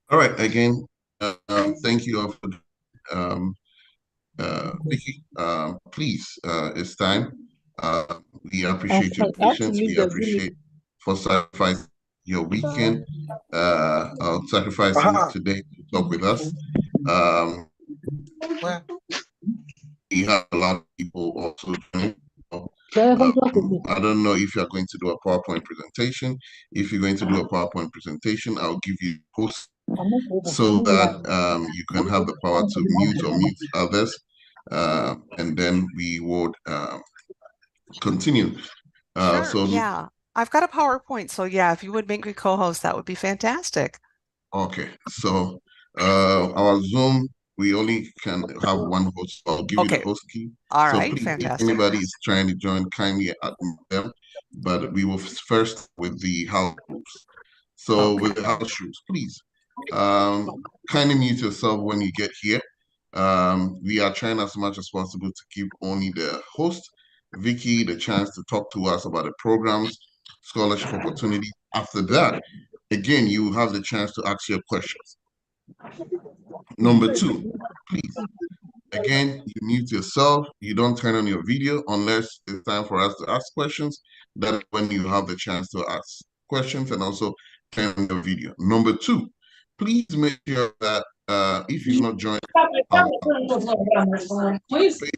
All right, again, thank you all for um, Vicky. Please, it's time. We appreciate your I have to patience. leave We the village. appreciate for sacrificing your weekend, sacrificing Aha. today to talk with us. Um, Well, we have a lot of people also joining. I don't know if you're going to do a PowerPoint presentation. If you're going to do a PowerPoint presentation, I'll give you post so that you can have the power to mute or mute others, and then we would continue. Sure, So, yeah. I've got a PowerPoint, so yeah, if you would make me co-host, that would be fantastic. okay, so our Zoom, we only can have one host. So I'll give you the Okay, host key. all So right, please, if fantastic. anybody is trying to join, kindly admit them. But we will first with the house rules. So with Okay, the house rules, please, um, kindly mute yourself when you get here. We are trying as much as possible to give only the host, Vicky, the chance to talk to us about the programs, scholarship opportunity. After that, again, you have the chance to ask your questions. Number two, please, again, you mute yourself. You don't turn on your video unless it's time for us to ask questions. That's when you have the chance to ask questions and also turn on your video. Number two, please make sure that if you've not joined our please, this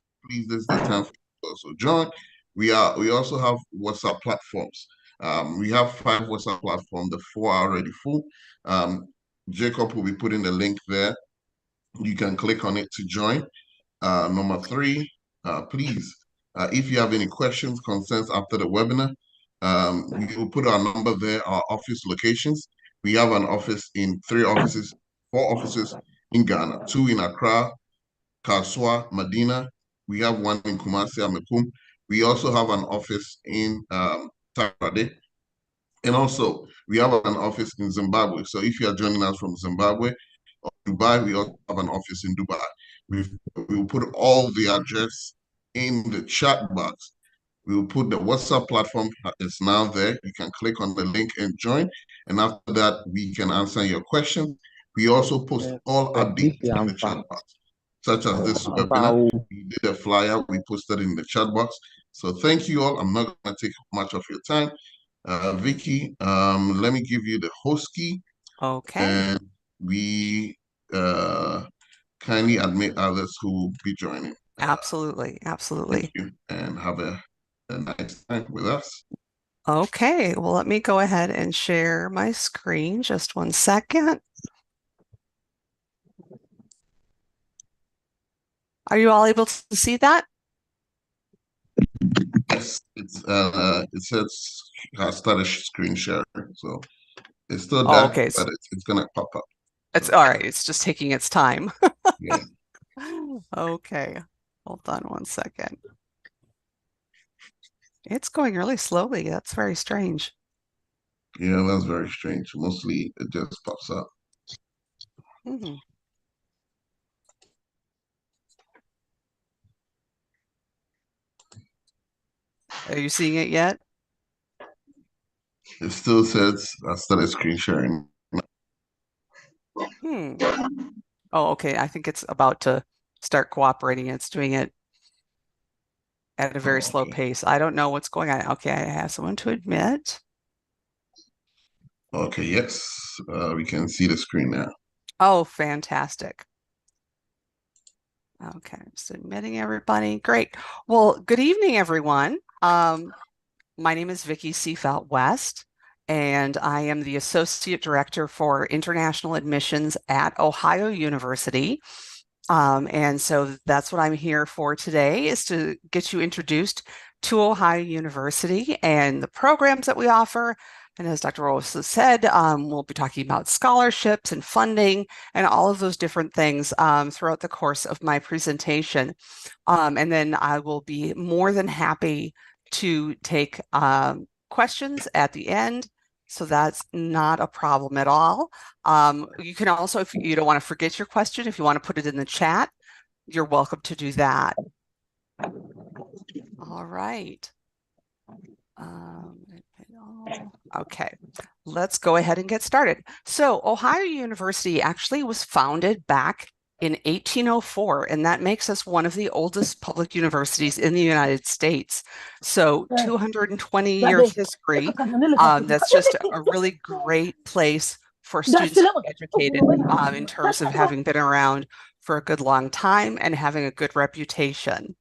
is the time for you to also join. We also have WhatsApp platforms. We have 5 WhatsApp platforms. The 4 are already full. Um, Jacob will be putting the link there. You can click on it to join. Number three, please, if you have any questions, concerns after the webinar, we will put our number there, our office locations. We have an office in 3 offices, 4 offices in Ghana, 2 in Accra, Kaswa, Medina. We have one in Kumasi, Amekum. We also have an office in Takoradi. And also, we have an office in Zimbabwe. So if you are joining us from Zimbabwe or Dubai, we also have an office in Dubai. We've, we will put all the address in the chat box. We will put the WhatsApp platform is now there. You can click on the link and join. And after that, we can answer your questions. We also post all updates Vicky, in I'm the chat fine. box, such as this I'm webinar. fine. We did a flyer, we posted in the chat box. So thank you all. I'm not going to take much of your time. Vicky, let me give you the host key okay, and we uh, kindly admit others who will be joining. absolutely, Thank absolutely. you and have a nice time with us. Okay, well, let me go ahead and share my screen. Just one second. Are you all able to see that? Yes, it says started screen sharing, so it's still Oh, dark, okay, but it's gonna pop up. it's So all right. It's just taking its time. yeah, Okay, hold on one second. It's going really slowly. That's very strange. yeah, that's very strange. Mostly it just pops up. Hmm. Are you seeing it yet? It still says I started screen sharing. Hmm. Oh, okay. I think it's about to start cooperating. It's doing it at a very Oh, slow okay. pace. I don't know what's going on. Okay, I have someone to admit. Okay, yes, we can see the screen now. Oh, fantastic. Okay, just admitting everybody. Great. Well, good evening, everyone. My name is Vicki Seafelt West, and I am the Associate Director for International Admissions at Ohio University. And so that's what I'm here for today is to get you introduced to Ohio University and the programs that we offer. And as Dr. Rose has said, we'll be talking about scholarships and funding and all of those different things throughout the course of my presentation. And then I will be more than happy to take questions at the end. So that's not a problem at all. You can also, if you don't want to forget your question, if you want to put it in the chat, you're welcome to do that. All right. Okay, let's go ahead and get started. So Ohio University actually was founded back in 1804, and that makes us one of the oldest public universities in the United States. So 220-year history. That's just a really great place for students to be educated in terms of having been around for a good long time and having a good reputation.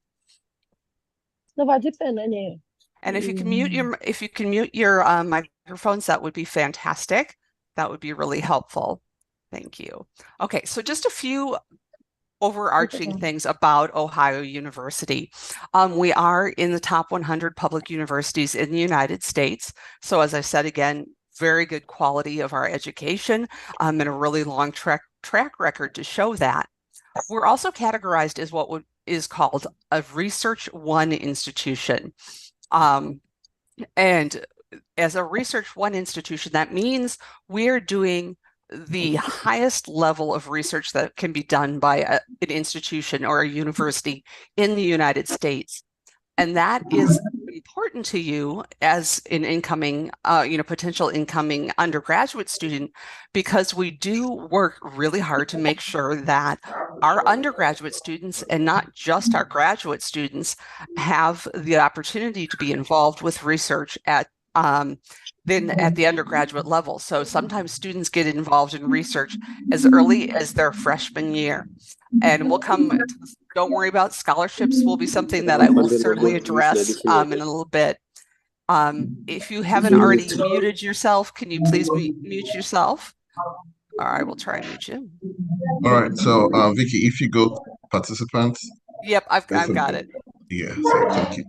And if you can mute your microphones, that would be fantastic. That would be really helpful. Thank you. Okay, so just a few overarching things about Ohio University. We are in the top 100 public universities in the United States. So as I said again, very good quality of our education and a really long track record to show that. We're also categorized as what is called a Research One institution. And as a Research One institution, that means we're doing the highest level of research that can be done by an institution or a university in the United States. And that is important to you as an incoming, potential incoming undergraduate student, because we do work really hard to make sure that our undergraduate students and not just our graduate students have the opportunity to be involved with research then at the undergraduate level. So sometimes students get involved in research as early as their freshman year. And we'll come to this, don't worry about scholarships, will be something that I will certainly address in a little bit. If you haven't already muted yourself, can you please mute yourself? All right, we'll try and mute you. All right. So, Vicky, if you go to participants, Yep, I've got it. Yeah. So thank you,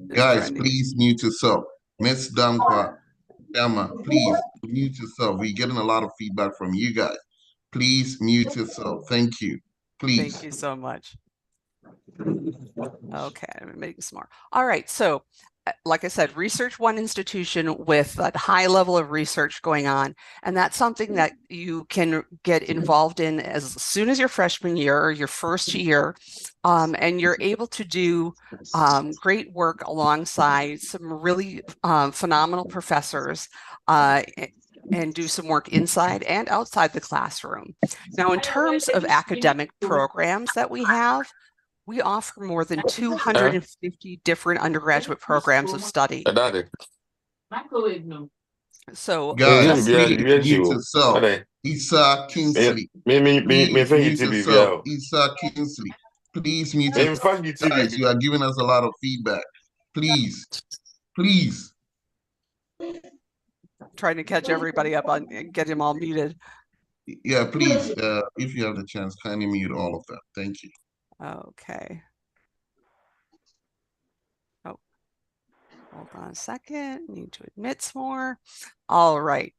Just guys. trying to. Please mute yourself. Miss Dampa, Dama, please mute yourself. We're getting a lot of feedback from you guys. Please mute yourself. Thank you. Thank Please. you so much. Okay, I'm making some more. All right, so like I said, Research One institution with a high level of research going on, and that's something that you can get involved in as soon as your freshman year or your first year, and you're able to do great work alongside some really phenomenal professors and do some work inside and outside the classroom. Now, in terms of academic programs that we have, we offer more than 250 different undergraduate programs of study. So Guys, just please mute yourself. Issa Kingsley. Please mute yourself. Issa Kingsley. Please mute yourself. Guys, you are giving us a lot of feedback. Please. Please. trying to catch everybody up on and get them all muted. Yeah, please. If you have the chance, kindly mute all of them. Thank you. Okay. Oh, hold on a second. Need to admit some more. All right.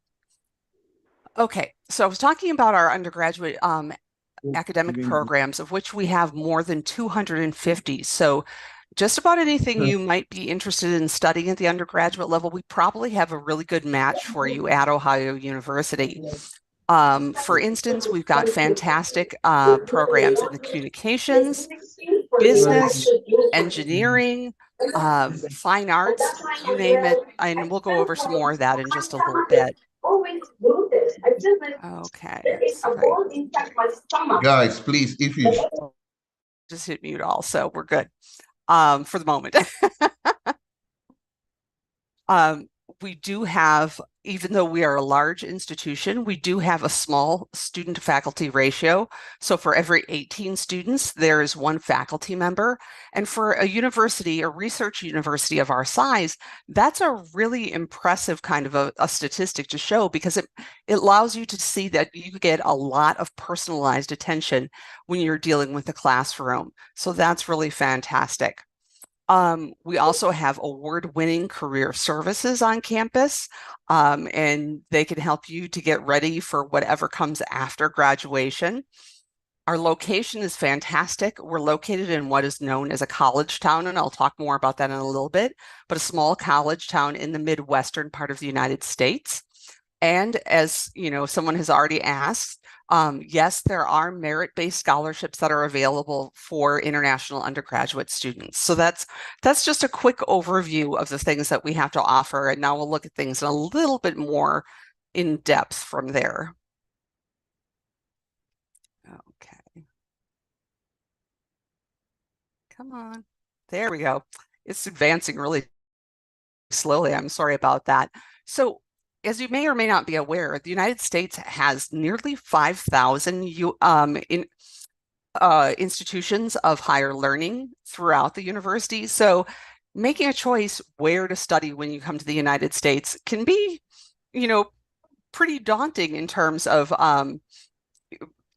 Okay, so I was talking about our undergraduate academic programs, of which we have more than 250. So just about anything you might be interested in studying at the undergraduate level, we probably have a really good match for you at Ohio University. For instance, we've got fantastic programs in the communications, business, engineering, fine arts, you name it. And we'll go over some more of that in just a little bit. Okay. Sorry. Guys, please, if you just hit mute all, so we're good for the moment. We do have, even though we are a large institution, we do have a small student to faculty ratio. So for every 18 students, there is one faculty member. And for a university, a research university of our size, that's a really impressive kind of a statistic to show, because it allows you to see that you get a lot of personalized attention when you're dealing with the classroom. So that's really fantastic. We also have award-winning career services on campus, and they can help you to get ready for whatever comes after graduation. Our location is fantastic. We're located in what is known as a college town, and I'll talk more about that in a little bit, but a small college town in the Midwestern part of the United States. And as you know, someone has already asked, yes, there are merit-based scholarships that are available for international undergraduate students. So that's just a quick overview of the things that we have to offer. And now we'll look at things in a little bit more in depth from there. Okay, come on. There we go. It's advancing really slowly. I'm sorry about that. So, as you may or may not be aware, the United States has nearly 5,000 institutions of higher learning throughout the university. So, making a choice where to study when you come to the United States can be, you know, pretty daunting in terms of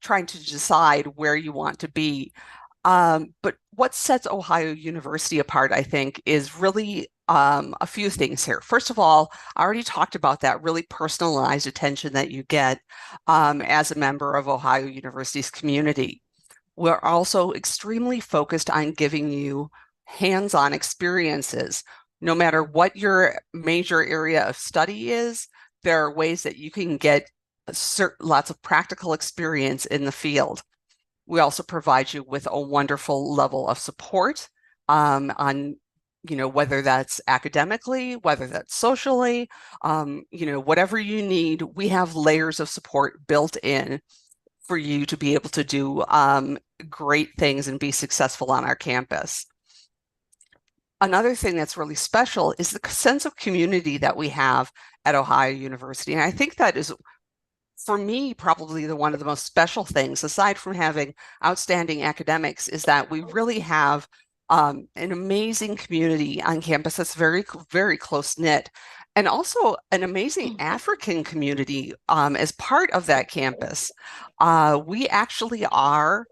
trying to decide where you want to be. But what sets Ohio University apart, I think, is really a few things here. First of all, I already talked about that really personalized attention that you get as a member of Ohio University's community. We're also extremely focused on giving you hands-on experiences. No matter what your major area of study is, there are ways that you can get lots of practical experience in the field. We also provide you with a wonderful level of support on, whether that's academically, whether that's socially, whatever you need, we have layers of support built in for you to be able to do great things and be successful on our campus. Another thing that's really special is the sense of community that we have at Ohio University. And I think that is, for me, probably one of the most special things, aside from having outstanding academics, is that we really have an amazing community on campus that's very, very close knit, and also an amazing African community as part of that campus. We actually are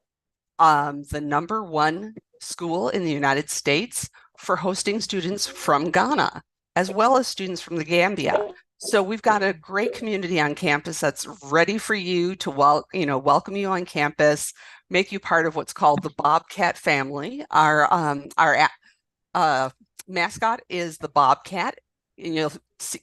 the #1 school in the United States for hosting students from Ghana, as well as students from the Gambia. So we've got a great community on campus that's ready for you to welcome you on campus, make you part of what's called the Bobcat family. Our mascot is the Bobcat. And you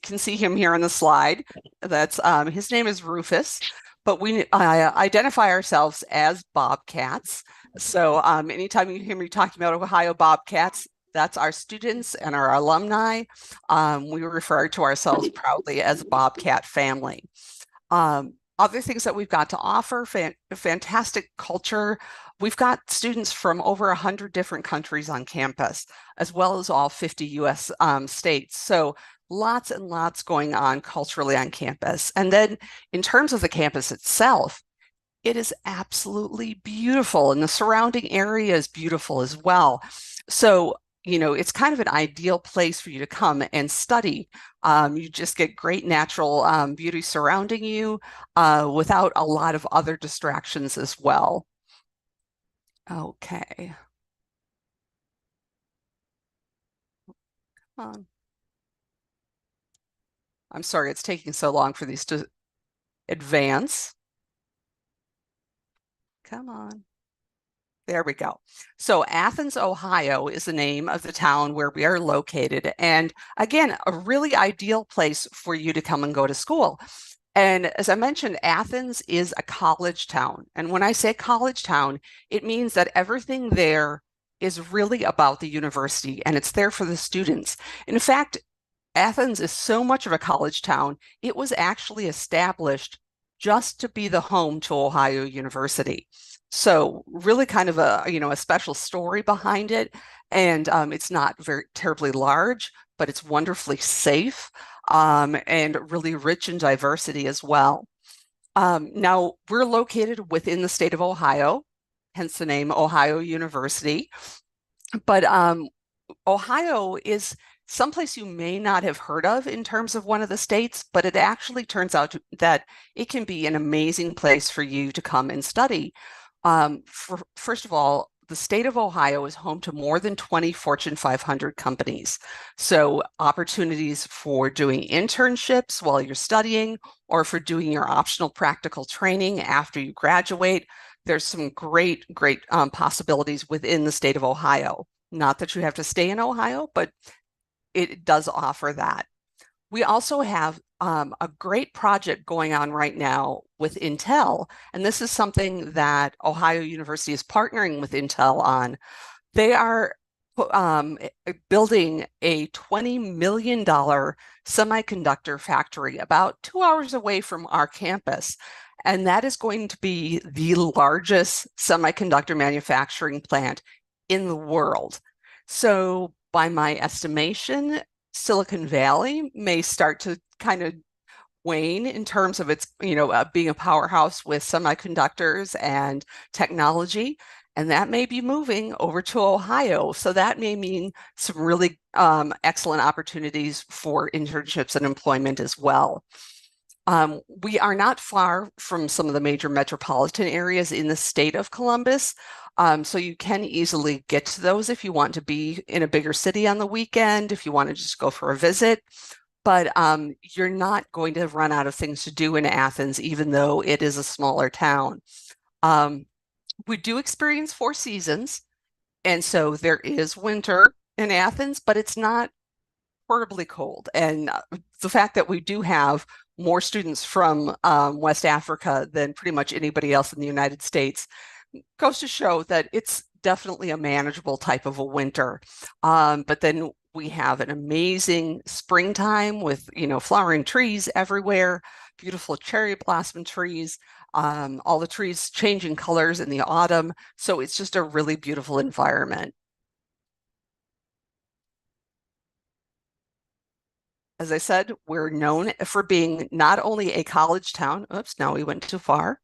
can see him here on the slide. That's his name is Rufus, but we identify ourselves as Bobcats. So anytime you hear me talking about Ohio Bobcats, that's our students and our alumni. We refer to ourselves proudly as a Bobcat family. Other things that we've got to offer, fantastic culture. We've got students from over 100 different countries on campus, as well as all 50 US states. So lots and lots going on culturally on campus. And then in terms of the campus itself, it is absolutely beautiful, and the surrounding area is beautiful as well. So, it's kind of an ideal place for you to come and study. You just get great natural beauty surrounding you without a lot of other distractions as well. Okay. I'm sorry, it's taking so long for these to advance. Come on. There we go. So Athens, Ohio is the name of the town where we are located. And again, a really ideal place for you to come and go to school. And as I mentioned, Athens is a college town. And when I say college town, it means that everything there is really about the university and it's there for the students. In fact, Athens is so much of a college town, it was actually established just to be the home to Ohio University. So really kind of a special story behind it. And it's not very terribly large, but it's wonderfully safe and really rich in diversity as well. Now, we're located within the state of Ohio, hence the name Ohio University. But Ohio is someplace you may not have heard of in terms of one of the states, but it actually turns out that it can be an amazing place for you to come and study. First of all, the state of Ohio is home to more than 20 Fortune 500 companies. So opportunities for doing internships while you're studying or for doing your optional practical training after you graduate. There's some great possibilities within the state of Ohio. Not that you have to stay in Ohio, but it does offer that. We also have a great project going on right now with Intel, and this is something that Ohio University is partnering with Intel on. They are building a $20 million semiconductor factory about 2 hours away from our campus. And that is going to be the largest semiconductor manufacturing plant in the world. So, by my estimation, Silicon Valley may start to kind of wane in terms of its, being a powerhouse with semiconductors and technology. And that may be moving over to Ohio. So that may mean some really excellent opportunities for internships and employment as well. We are not far from some of the major metropolitan areas in the state of Columbus. So you can easily get to those if you want to be in a bigger city on the weekend, if you want to just go for a visit. But you're not going to run out of things to do in Athens, even though it is a smaller town. We do experience 4 seasons, and so there is winter in Athens, but it's not horribly cold. And the fact that we do have more students from West Africa than pretty much anybody else in the United States goes to show that it's definitely a manageable type of a winter. But then we have an amazing springtime with, flowering trees everywhere, beautiful cherry blossom trees, all the trees changing colors in the autumn. So it's just a really beautiful environment. As I said, we're known for being not only a college town, oops, now we went too far,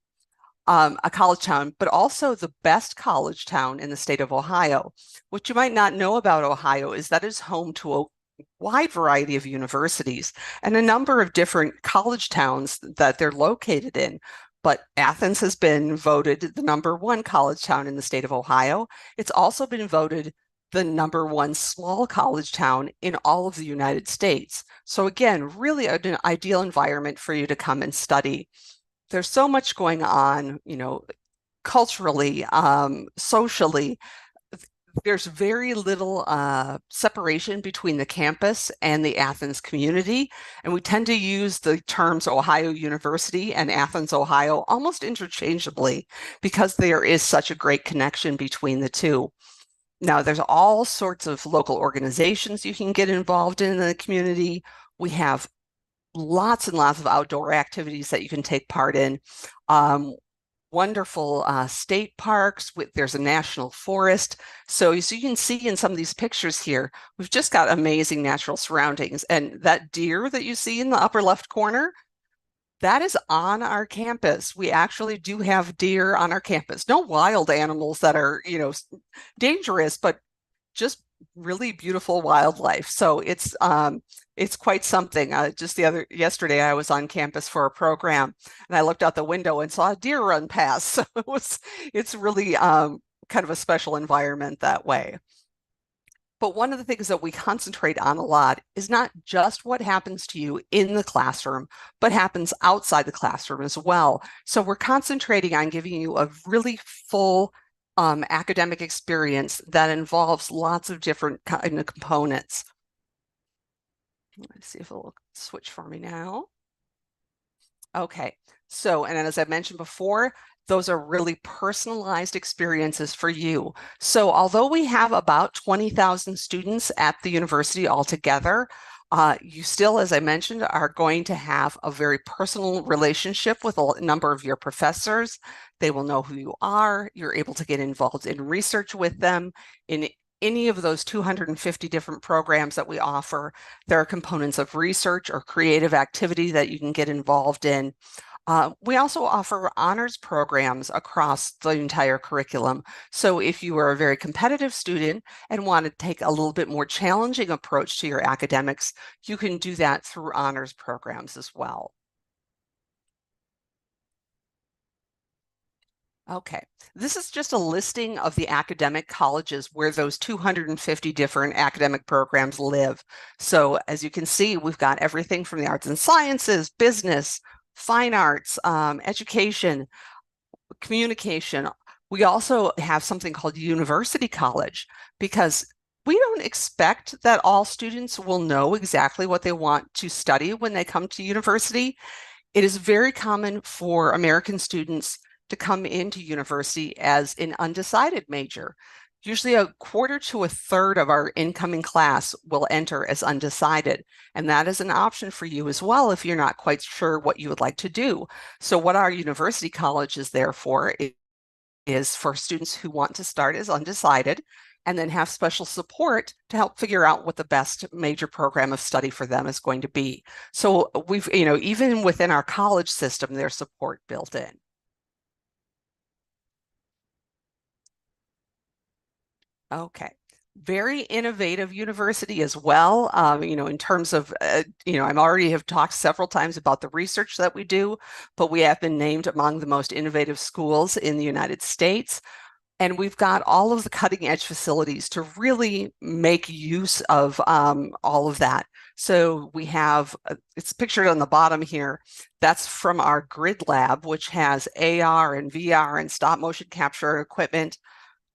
a college town, but also the best college town in the state of Ohio. What you might not know about Ohio is that it's home to a wide variety of universities and a number of different college towns that they're located in. But Athens has been voted the #1 college town in the state of Ohio. It's also been voted the #1 small college town in all of the United States. So again, really an ideal environment for you to come and study. There's so much going on, culturally, socially. There's very little separation between the campus and the Athens community. And we tend to use the terms Ohio University and Athens, Ohio almost interchangeably because there is such a great connection between the two. Now, there's all sorts of local organizations you can get involved in the community. We have lots and lots of outdoor activities that you can take part in. Wonderful state parks. There's a national forest. So you can see in some of these pictures here, we've just got amazing natural surroundings. And that deer that you see in the upper left corner, that is on our campus. We actually do have deer on our campus. No wild animals that are, dangerous, but just really beautiful wildlife. So it's quite something. Just yesterday, I was on campus for a program, and I looked out the window and saw a deer run past. So it's really kind of a special environment that way. But one of the things that we concentrate on a lot is not just what happens to you in the classroom, but happens outside the classroom as well. So we're concentrating on giving you a really full academic experience that involves lots of different kind of components. Let's see if it'll switch for me now. Okay, so, and as I mentioned before, those are really personalized experiences for you. So although we have about 20,000 students at the university altogether, you still, as I mentioned, are going to have a very personal relationship with a number of your professors. They will know who you are. You're able to get involved in research with them. In any of those 250 different programs that we offer, there are components of research or creative activity that you can get involved in. We also offer honors programs across the entire curriculum. So if you are a very competitive student and want to take a little bit more challenging approach to your academics, you can do that through honors programs as well. Okay, this is just a listing of the academic colleges where those 250 different academic programs live. So as you can see, we've got everything from the arts and sciences, business, fine arts, education, communication. We also have something called University College because we don't expect that all students will know exactly what they want to study when they come to university. It is very common for American students to come into university as an undecided major. Usually a quarter to a third of our incoming class will enter as undecided, and that is an option for you as well if you're not quite sure what you would like to do. So what our university college is there for is for students who want to start as undecided and then have special support to help figure out what the best major program of study for them is going to be. So we've, even within our college system, there's support built in. Okay. Very innovative university as well. In terms of, I'm already have talked several times about the research that we do, but we have been named among the most innovative schools in the United States. And we've got all of the cutting edge facilities to really make use of all of that. So we have, it's pictured on the bottom here, that's from our grid lab, which has AR and VR and stop motion capture equipment.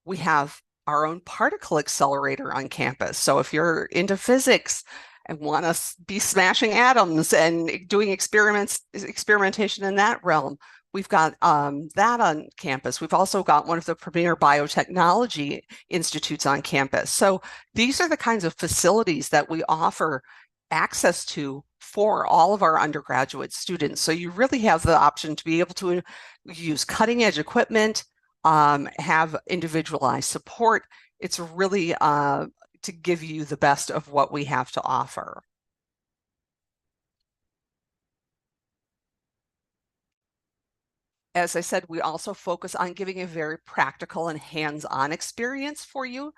We have our own particle accelerator on campus. So if you're into physics and want to be smashing atoms and doing experimentation in that realm, we've got that on campus. We've also got one of the premier biotechnology institutes on campus. So these are the kinds of facilities that we offer access to for all of our undergraduate students. So you really have the option to be able to use cutting edge equipment, have individualized support. It's really to give you the best of what we have to offer. As I said, we also focus on giving a very practical and hands-on experience for you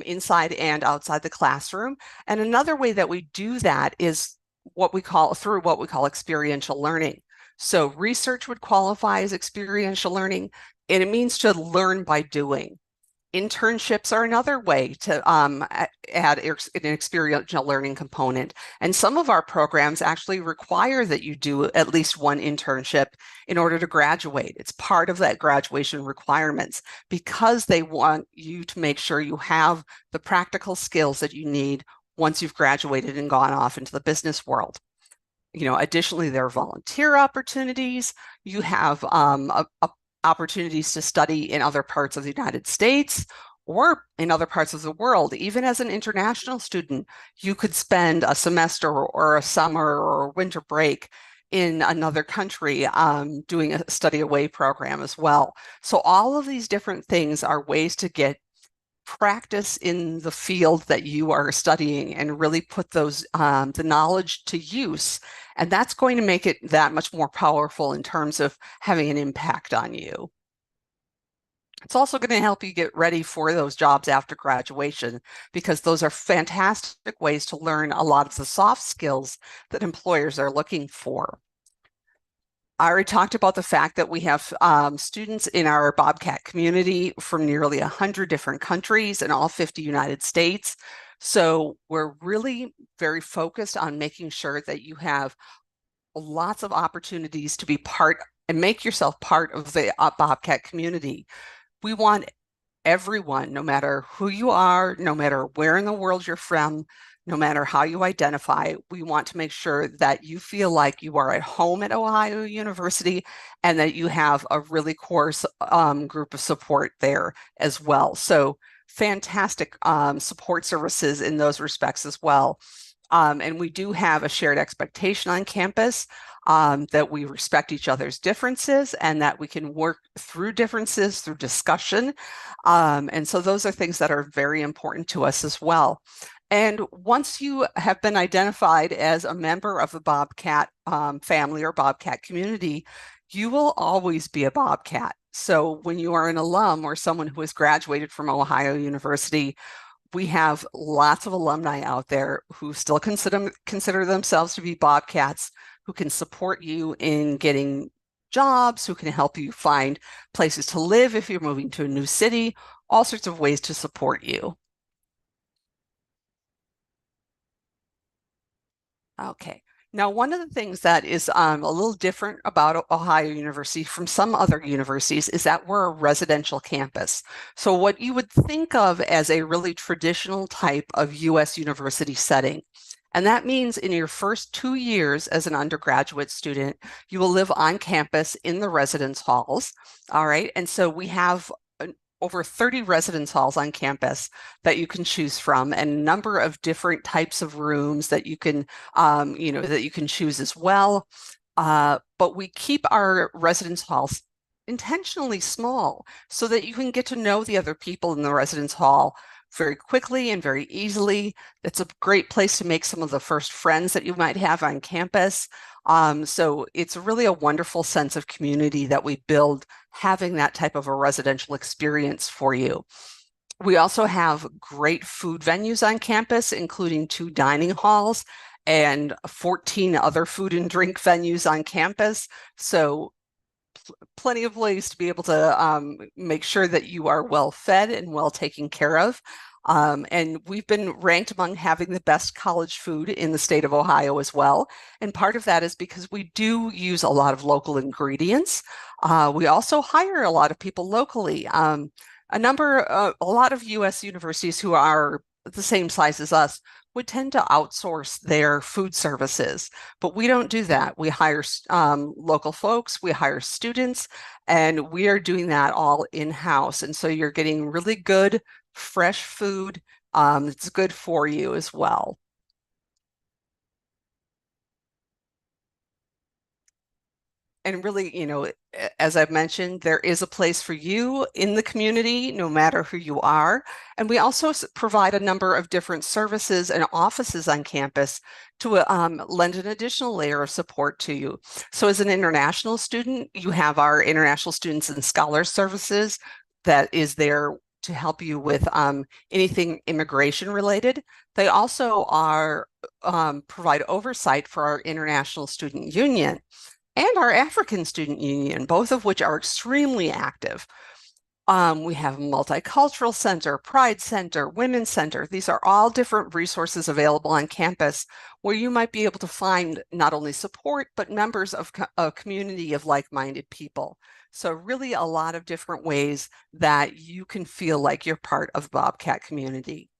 inside and outside the classroom. And another way that we do that is through what we call experiential learning. So research would qualify as experiential learning, and it means to learn by doing. Internships are another way to add an experiential learning component. And some of our programs actually require that you do at least one internship in order to graduate. It's part of that graduation requirements because they want you to make sure you have the practical skills that you need once you've graduated and gone off into the business world. Additionally, there are volunteer opportunities. You have opportunities to study in other parts of the United States or in other parts of the world. Even as an international student, you could spend a semester or a summer or a winter break in another country doing a study away program as well. So all of these different things are ways to get practice in the field that you are studying and really put the knowledge to use. And that's going to make it that much more powerful in terms of having an impact on you. It's also going to help you get ready for those jobs after graduation, because those are fantastic ways to learn a lot of the soft skills that employers are looking for. I already talked about the fact that we have students in our Bobcat community from nearly 100 different countries in all 50 United States. So we're really very focused on making sure that you have lots of opportunities to be part and make yourself part of the Bobcat community. We want everyone, no matter who you are, no matter where in the world you're from, no matter how you identify, we want to make sure that you feel like you are at home at Ohio University and that you have a really core group of support there as well. So fantastic support services in those respects as well. And we do have a shared expectation on campus that we respect each other's differences and that we can work through differences through discussion. And so those are things that are very important to us as well. And once you have been identified as a member of the Bobcat family or Bobcat community, you will always be a Bobcat. So when you are an alum or someone who has graduated from Ohio University, we have lots of alumni out there who still consider themselves to be Bobcats, who can support you in getting jobs, who can help you find places to live if you're moving to a new city, all sorts of ways to support you. Okay. Now, one of the things that is a little different about Ohio University from some other universities is that we're a residential campus. So, what you would think of as a really traditional type of U.S. university setting. And that means in your first 2 years as an undergraduate student, you will live on campus in the residence halls. All right. And so we have over 30 residence halls on campus that you can choose from, and a number of different types of rooms that you can, that you can choose as well. But we keep our residence halls intentionally small so that you can get to know the other people in the residence hall very quickly and very easily. It's a great place to make some of the first friends that you might have on campus. So it's really a wonderful sense of community that we build having that type of a residential experience for you. We also have great food venues on campus, including 2 dining halls and 14 other food and drink venues on campus. So plenty of ways to be able to make sure that you are well fed and well taken care of. And we've been ranked among having the best college food in the state of Ohio as well. And part of that is because we do use a lot of local ingredients. We also hire a lot of people locally. A lot of US universities who are the same size as us would tend to outsource their food services, but we don't do that. We hire local folks, we hire students, and we are doing that all in-house. And so you're getting really good, fresh food. It's good for you as well. And really, as I've mentioned, there is a place for you in the community, no matter who you are. And we also provide a number of different services and offices on campus to lend an additional layer of support to you. So as an international student, you have our International Students and Scholars Services that is there to help you with anything immigration related. They also provide oversight for our International Student Union and our African Student Union, both of which are extremely active. We have Multicultural Center, Pride Center, Women's Center. These are all different resources available on campus where you might be able to find not only support, but members of a community of like-minded people. So really a lot of different ways that you can feel like you're part of the Bobcat community.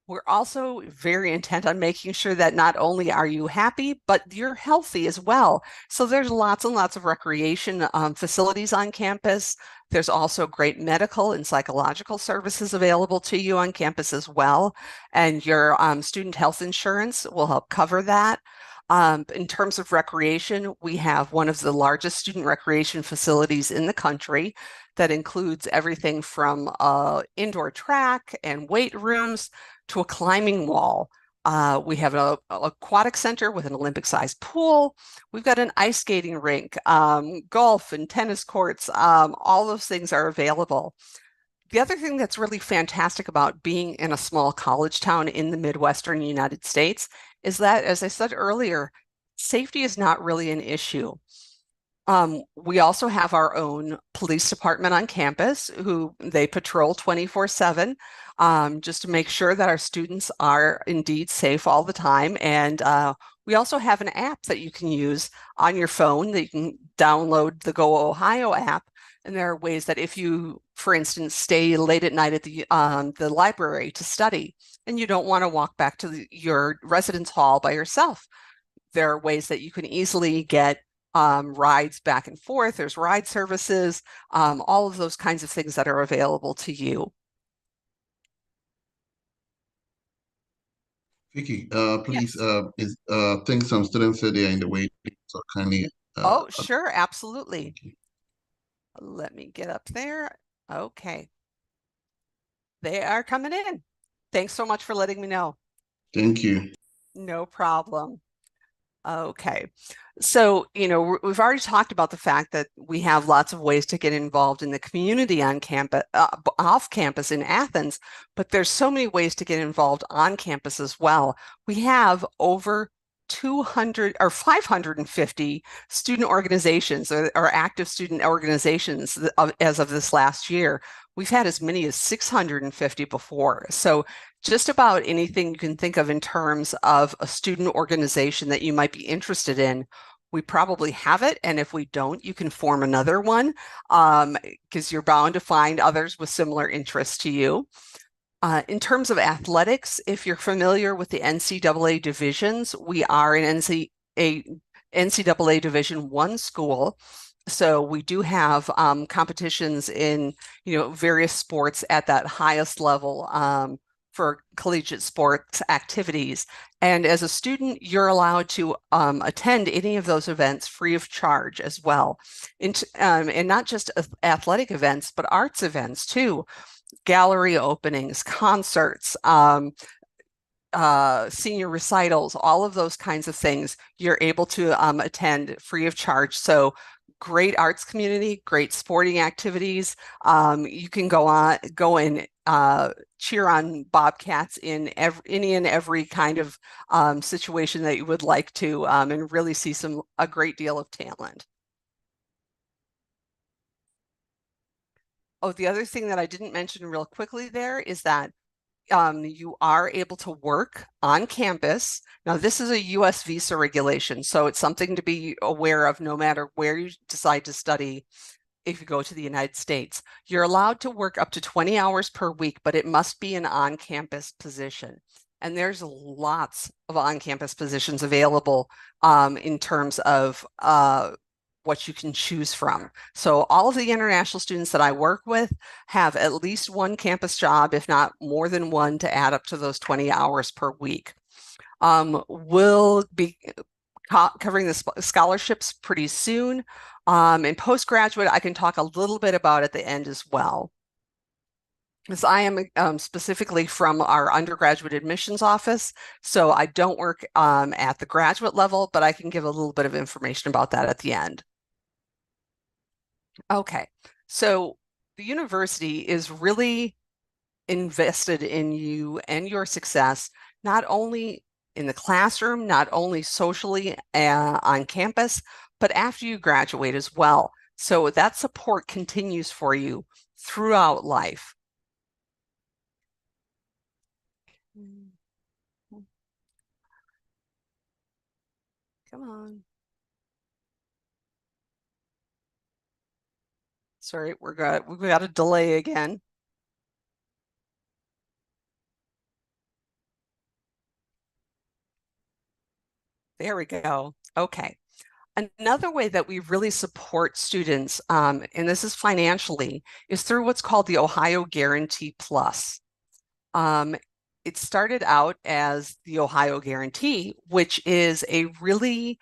We're also very intent on making sure that not only are you happy, but you're healthy as well. So there's lots and lots of recreation facilities on campus. There's also great medical and psychological services available to you on campus as well. And your student health insurance will help cover that. In terms of recreation, we have one of the largest student recreation facilities in the country that includes everything from indoor track and weight rooms to a climbing wall. We have an aquatic center with an Olympic-sized pool. We've got an ice skating rink, golf and tennis courts. All those things are available. The other thing that's really fantastic about being in a small college town in the Midwestern United States is that, as I said earlier, safety is not really an issue. We also have our own police department on campus who they patrol 24/7 just to make sure that our students are indeed safe all the time. And we also have an app that you can use on your phone that you can download the Go Ohio app. And there are ways that if you, for instance, stay late at night at the library to study and you don't want to walk back to your residence hall by yourself, there are ways that you can easily get rides back and forth. There's ride services, all of those kinds of things that are available to you. Vicky, please, Yes. think some students said they are in the waiting, so kindly. Oh, sure, absolutely. Let me get up there. Okay. They are coming in. Thanks so much for letting me know. Thank you. No problem. Okay. So, we've already talked about the fact that we have lots of ways to get involved in the community on campus, off campus in Athens, but there's so many ways to get involved on campus as well. We have over 200 or 550 student organizations or active student organizations as of this last year. We've had as many as 650 before. So just about anything you can think of in terms of a student organization that you might be interested in. We probably have it, and if we don't, you can form another one because you're bound to find others with similar interests to you. In terms of athletics, if you're familiar with the NCAA divisions, we are an NCAA Division I school. So we do have competitions in, various sports at that highest level for collegiate sports activities. And as a student, you're allowed to attend any of those events free of charge as well. And not just athletic events, but arts events too. Gallery openings, concerts, senior recitals, all of those kinds of things you're able to attend free of charge. So great arts community, great sporting activities. You can go and cheer on Bobcats in any and every kind of situation that you would like to, and really see a great deal of talent. Oh, the other thing that I didn't mention real quickly there is that you are able to work on campus. Now, this is a US visa regulation, so it's something to be aware of no matter where you decide to study. If you go to the United States, you're allowed to work up to 20 hours per week, but it must be an on-campus position. And there's lots of on-campus positions available in terms of what you can choose from. So all of the international students that I work with have at least one campus job, if not more than one, to add up to those 20 hours per week. We'll be covering the scholarships pretty soon. And postgraduate, I can talk a little bit about at the end as well. Because I am specifically from our undergraduate admissions office, so I don't work at the graduate level, but I can give a little bit of information about that at the end. Okay, so the university is really invested in you and your success, not only in the classroom, not only socially on campus, but after you graduate as well. So that support continues for you throughout life. Come on. Sorry, we've got a delay again. There we go. Okay. Another way that we really support students, and this is financially, is through what's called the Ohio Guarantee Plus. It started out as the Ohio Guarantee, which is a really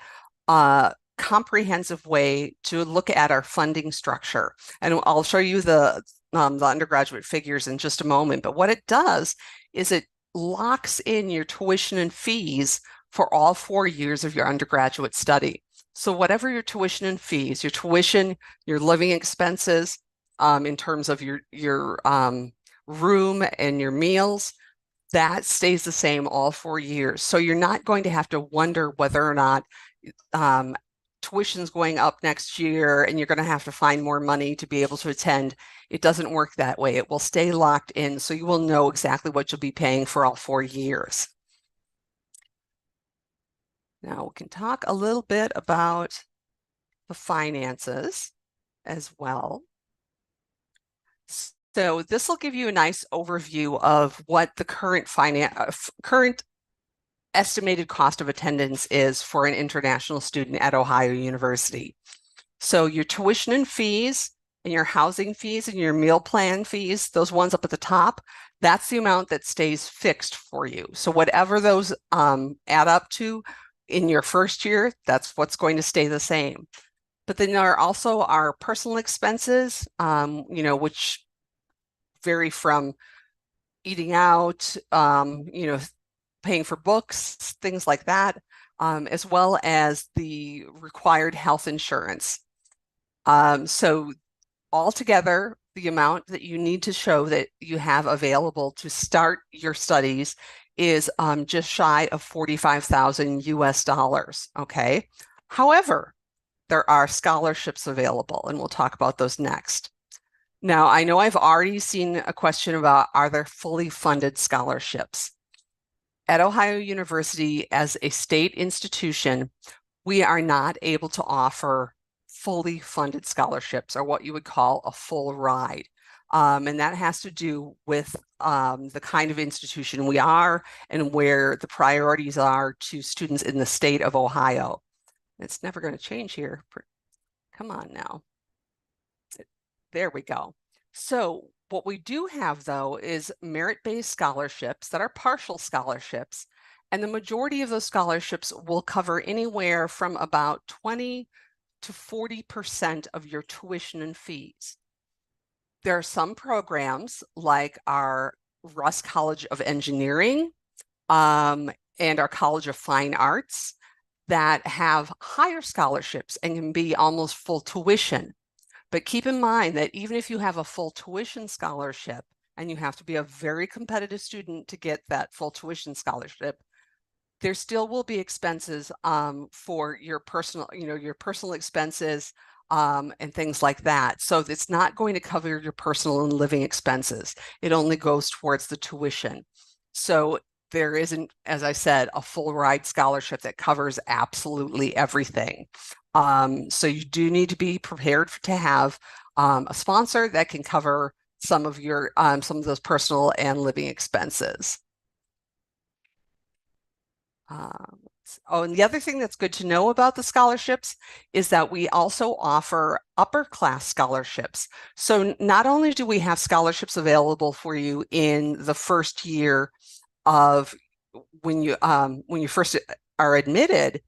comprehensive way to look at our funding structure. And I'll show you the undergraduate figures in just a moment. But what it does is it locks in your tuition and fees for all 4 years of your undergraduate study. So whatever your tuition and fees, your tuition, your living expenses, in terms of your room and your meals, that stays the same all 4 years. So you're not going to have to wonder whether or not tuition's going up next year and you're going to have to find more money to be able to attend. It doesn't work that way. It will stay locked in, so you will know exactly what you'll be paying for all 4 years. Now we can talk a little bit about the finances as well. So this will give you a nice overview of what the current estimated cost of attendance is for an international student at Ohio University. So your tuition and fees and your housing fees and your meal plan fees, those ones up at the top, that's the amount that stays fixed for you. So whatever those add up to in your first year, that's what's going to stay the same. But then there are also our personal expenses, which vary from eating out, paying for books, things like that, as well as the required health insurance. So altogether, the amount that you need to show that you have available to start your studies is just shy of 45,000 US dollars. Okay. However, there are scholarships available, and we'll talk about those next. Now, I know I've already seen a question about are there fully funded scholarships? At Ohio University, as a state institution, we are not able to offer fully funded scholarships or what you would call a full ride. And that has to do with the kind of institution we are and where the priorities are to students in the state of Ohio. It's never going to change here. Come on now. There we go. So what we do have though is merit-based scholarships that are partial scholarships. And the majority of those scholarships will cover anywhere from about 20 to 40% of your tuition and fees. There are some programs like our Russ College of Engineering and our College of Fine Arts that have higher scholarships and can be almost full tuition. But keep in mind that even if you have a full tuition scholarship, and you have to be a very competitive student to get that full tuition scholarship, there still will be expenses for your personal, your personal expenses and things like that. So it's not going to cover your personal and living expenses. It only goes towards the tuition. So there isn't, as I said, a full ride scholarship that covers absolutely everything. So you do need to be prepared to have a sponsor that can cover some of your some of those personal and living expenses. Oh, and the other thing that's good to know about the scholarships is that we also offer upper class scholarships. So not only do we have scholarships available for you in the first year of when you first are admitted,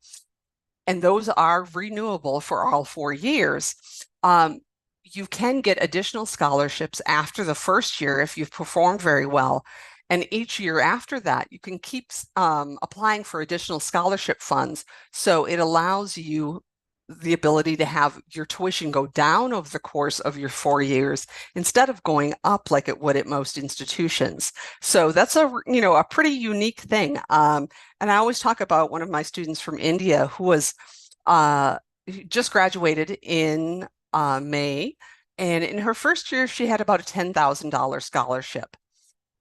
and those are renewable for all 4 years. You can get additional scholarships after the first year if you've performed very well. And each year after that, you can keep applying for additional scholarship funds. So it allows you the ability to have your tuition go down over the course of your 4 years instead of going up like it would at most institutions. So that's a pretty unique thing. And I always talk about one of my students from India who was uh, just graduated in May. And in her first year, she had about a $10,000 scholarship.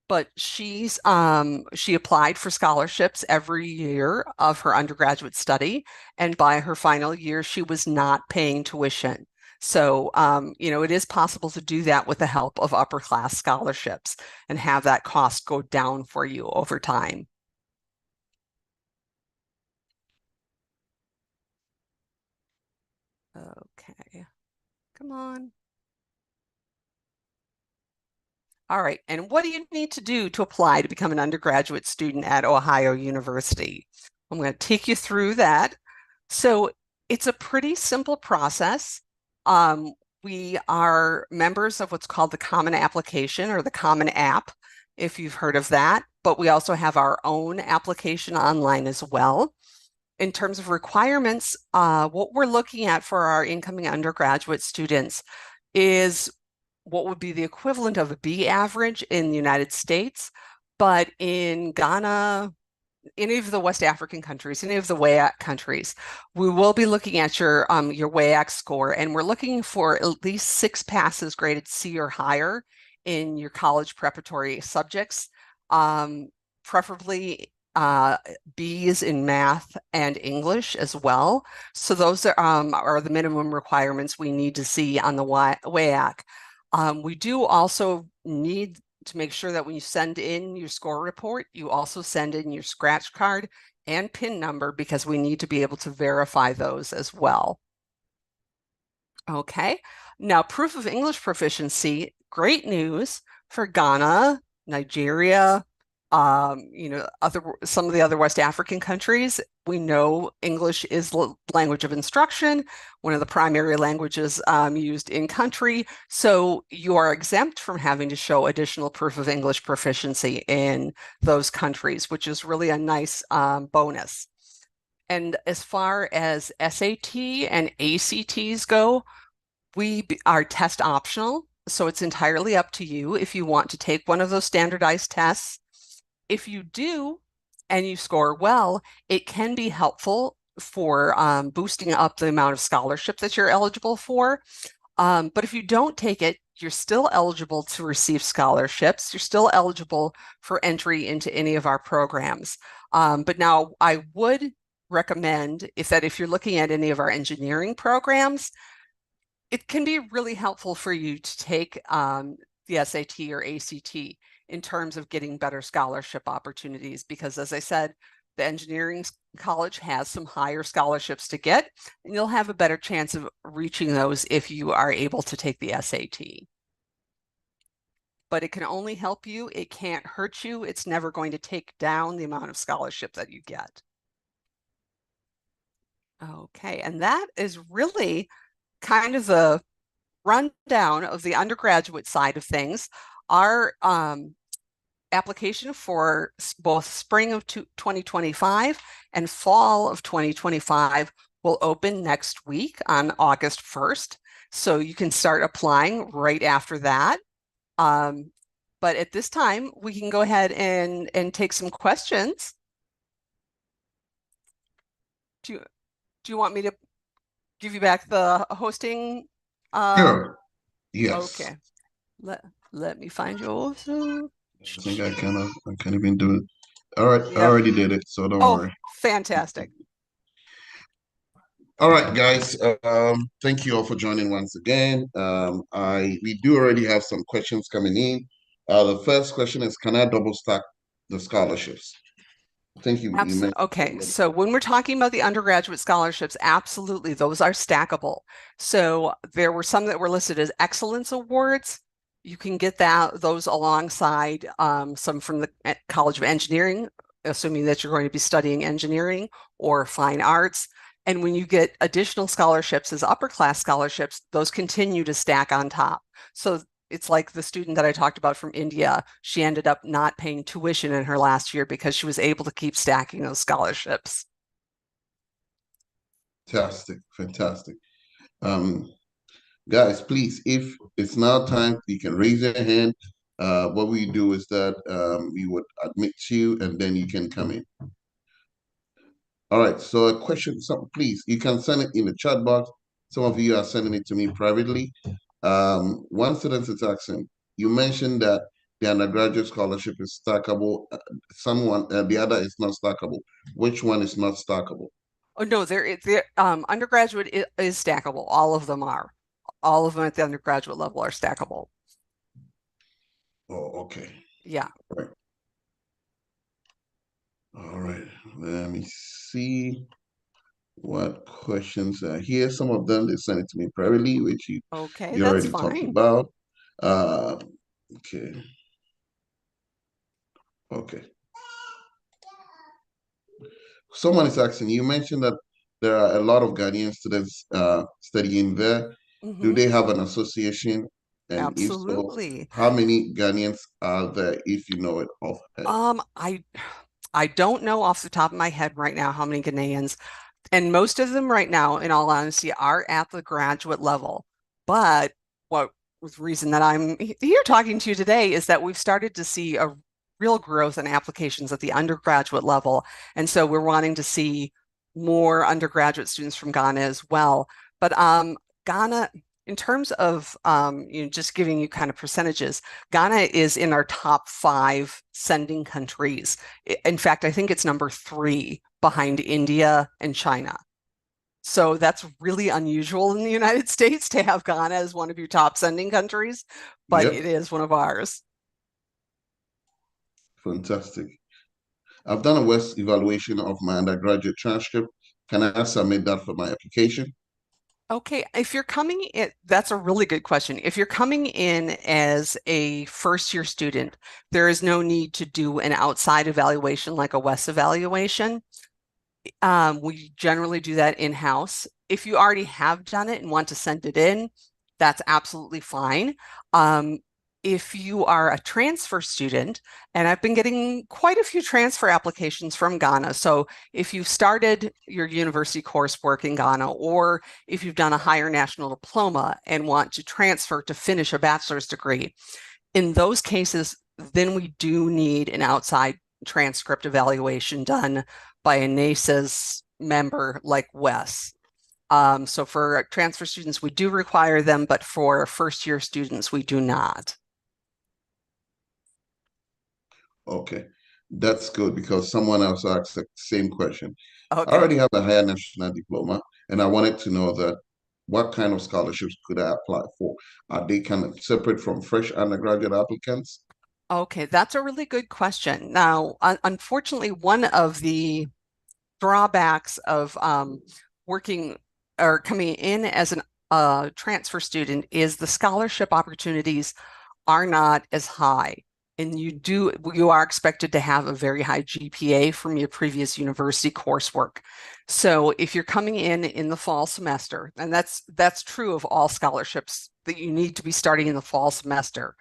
But she applied for scholarships every year of her undergraduate study, and by her final year, she was not paying tuition. So, it is possible to do that with the help of upper class scholarships and have that cost go down for you over time. Okay, come on. All right, and what do you need to do to apply to become an undergraduate student at Ohio University? I'm going to take you through that. So it's a pretty simple process. Um, we are members of what's called the Common Application or the Common App, if you've heard of that, but we also have our own application online as well. In terms of requirements, what we're looking at for our incoming undergraduate students is what would be the equivalent of a B average in the United States, but in Ghana, any of the West African countries, any of the WAAC countries, we will be looking at your WAAC score, and we're looking for at least 6 passes graded C or higher in your college preparatory subjects, preferably B's in math and English as well. So those are the minimum requirements we need to see on the WAAC. We do also need to make sure that when you send in your score report, you also send in your scratch card and PIN number because we need to be able to verify those as well. Okay, now proof of English proficiency, great news for Ghana, Nigeria, some of the other West African countries. We know English is language of instruction, one of the primary languages used in country. So you are exempt from having to show additional proof of English proficiency in those countries, which is really a nice bonus. And as far as SAT and ACTs go, we are test optional. So it's entirely up to you if you want to take one of those standardized tests. If you do and you score well, it can be helpful for boosting up the amount of scholarship that you're eligible for. But if you don't take it, you're still eligible to receive scholarships. You're still eligible for entry into any of our programs. But now I would recommend if you're looking at any of our engineering programs, it can be really helpful for you to take the SAT or ACT in terms of getting better scholarship opportunities. Because as I said, the engineering college has some higher scholarships to get, and you'll have a better chance of reaching those if you are able to take the SAT. But it can only help you. It can't hurt you. It's never going to take down the amount of scholarship that you get. Okay, and that is really kind of the rundown of the undergraduate side of things. Our application for both spring of 2025 and fall of 2025 will open next week on August 1st. So you can start applying right after that. But at this time, we can go ahead and take some questions. Do you want me to give you back the hosting? Sure. Yes. Okay. Let me find you. So, I think I can't even do it. All right, I yep. already did it, so don't Oh, worry. fantastic. All right, guys. Thank you all for joining once again. We do already have some questions coming in. The first question is, can I double stack the scholarships? I think you Absolutely. mentioned it a Okay. little. So when we're talking about the undergraduate scholarships, absolutely, those are stackable. So there were some that were listed as excellence awards. You can get those alongside some from the College of Engineering, assuming that you're going to be studying engineering or fine arts. And when you get additional scholarships as upper class scholarships, those continue to stack on top. So it's like the student that I talked about from India. She ended up not paying tuition in her last year because she was able to keep stacking those scholarships. Fantastic, fantastic. Um, Guys, please, if it's now time, you can raise your hand. What we do is that we would admit you, and then you can come in. All right. So a question, please, you can send it in the chat box. Some of you are sending it to me privately. One student is asking, you mentioned that the undergraduate scholarship is stackable. The other is not stackable. Which one is not stackable? Oh no, undergraduate is stackable. All of them are. All of them at the undergraduate level are stackable. Oh, okay. Yeah. All right. All right. Let me see what questions are here. Some of them they sent it to me privately, which Okay, you that's already talked fine. about. Uh, okay. Okay. Someone is asking, you mentioned that there are a lot of Ghanaian students studying there. Do Hmm. they have an association? And if so, Absolutely. how many Ghanaians are there, if you know it offhand? Um, I I don't know off the top of my head right now how many Ghanaians, and most of them right now, in all honesty, are at the graduate level. But what the reason that I'm here talking to you today is that we've started to see a real growth in applications at the undergraduate level. And so we're wanting to see more undergraduate students from Ghana as well. But Ghana, in terms of just giving you kind of percentages, Ghana is in our top 5 sending countries. In fact, I think it's number 3 behind India and China. So that's really unusual in the United States to have Ghana as one of your top sending countries, but it Yep, is one of ours. fantastic. I've done a West evaluation of my undergraduate transcript. Can I submit that for my application? Okay, if you're coming in, that's a really good question. If you're coming in as a first year student, there is no need to do an outside evaluation like a WES evaluation. We generally do that in-house. If you already have done it and want to send it in, that's absolutely fine. If you are a transfer student, and I've been getting quite a few transfer applications from Ghana. So if you've started your university coursework in Ghana, or if you've done a higher national diploma and want to transfer to finish a bachelor's degree, in those cases, then we do need an outside transcript evaluation done by a NACES member like Wes. So for transfer students, we do require them, but for first-year students, we do not. Okay, that's good because someone else asked the same question. I Okay. already have a higher national diploma, and I wanted to know that what kind of scholarships could I apply for? Are they kind of separate from fresh undergraduate applicants? Okay, that's a really good question. Now, unfortunately, one of the drawbacks of working or coming in as an transfer student is the scholarship opportunities are not as high. And you are expected to have a very high GPA from your previous university coursework. So if you're coming in the fall semester, and that's true of all scholarships, that you need to be starting in the fall semester.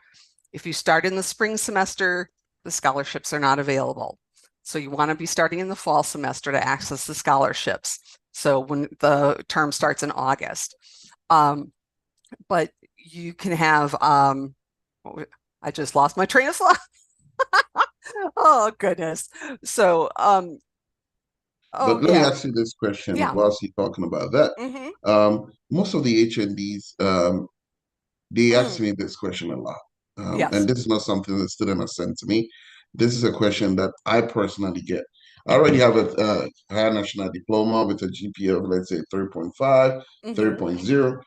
If you start in the spring semester, the scholarships are not available. So you want to be starting in the fall semester to access the scholarships. So when the term starts in August. But you can have, I just lost my train of thought. Oh, goodness. So, oh, But let me yeah. ask you this question Yeah. whilst you're talking about that. Hmm. Most of the HNDs, they ask me this question a lot. And Yes. this is not something the student has sent to me. This is a question that I personally get. I already have a higher national diploma with a GPA of, let's say, 3.5, Hmm. 3.0.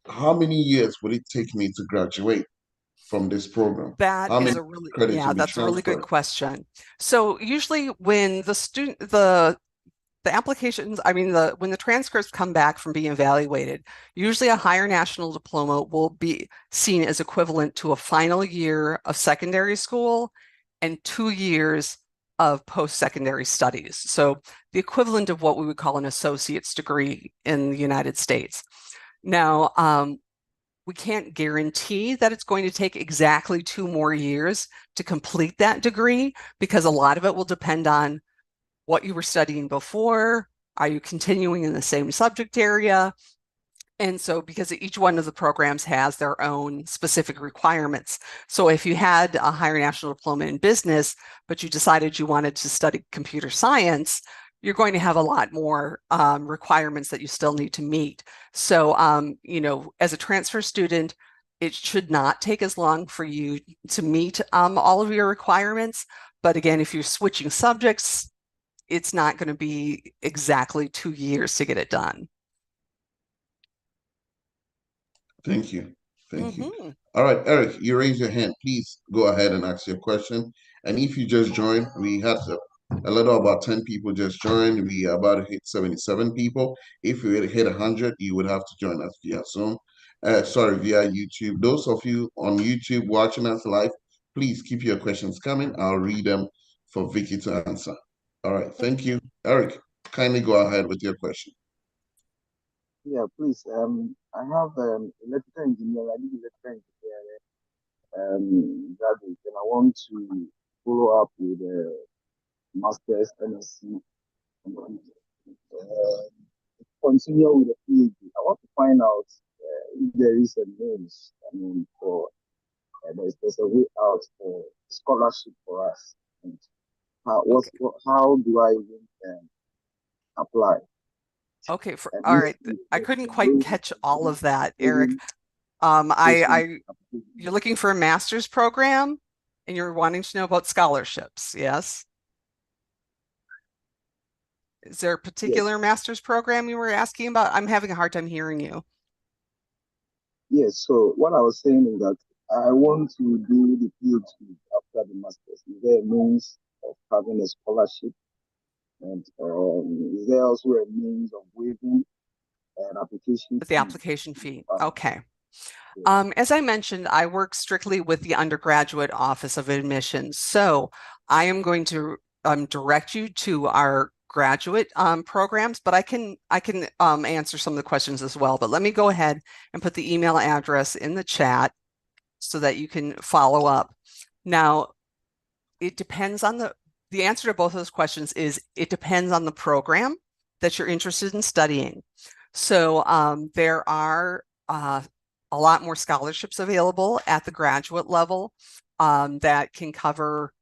How many years would it take me to graduate from this program? That How is many a really, credits yeah, will be that's a really good transferred? question. So usually when the applications, I mean, when the transcripts come back from being evaluated, usually a higher national diploma will be seen as equivalent to a final year of secondary school and 2 years of post-secondary studies. So the equivalent of what we would call an associate's degree in the United States. Now, we can't guarantee that it's going to take exactly 2 more years to complete that degree because a lot of it will depend on what you were studying before. Are you continuing in the same subject area? And so, because each one of the programs has their own specific requirements. So, if you had a higher national diploma in business, but you decided you wanted to study computer science, you're going to have a lot more requirements that you still need to meet. So, as a transfer student, it should not take as long for you to meet all of your requirements. But again, if you're switching subjects, it's not going to be exactly 2 years to get it done. Thank you. Thank you. Hmm. All right, Eric, you raise your hand. Please go ahead and ask your question. And if you just joined, we had a little about 10 people just joined. We are about to hit 77 people. If we had hit 100, you would have to join us via Zoom. Sorry, via YouTube. Those of you on YouTube watching us live, please keep your questions coming. I'll read them for Vicky to answer. All right, thank you. Eric, kindly go ahead with your question. Yeah, please. I have electrical engineer. I did electrical engineer graduate, and I want to follow up with a master's MSc and continue with a PhD. I want to find out if there is a means. I mean, for there's a way out for scholarship for us. And Okay. how do I even apply? Okay. And All if right. I there's couldn't a quite way catch all of that, Eric. even based on You're looking for a master's program and you're wanting to know about scholarships. Yes. Is there a yes. particular master's program you were asking about? I'm having a hard time hearing you. Yes, so what I was saying is that I want to do the PhD after the master's. Is there a means of having a scholarship? And is there also a means of waiving an application The fee? application fee. Uh, Okay. yes. As I mentioned, I work strictly with the Undergraduate Office of Admissions. So I am going to direct you to our graduate programs, but I can answer some of the questions as well. But let me go ahead and put the email address in the chat so that you can follow up. Now, it depends on the answer to both of those questions is it depends on the program that you're interested in studying. So there are a lot more scholarships available at the graduate level that can cover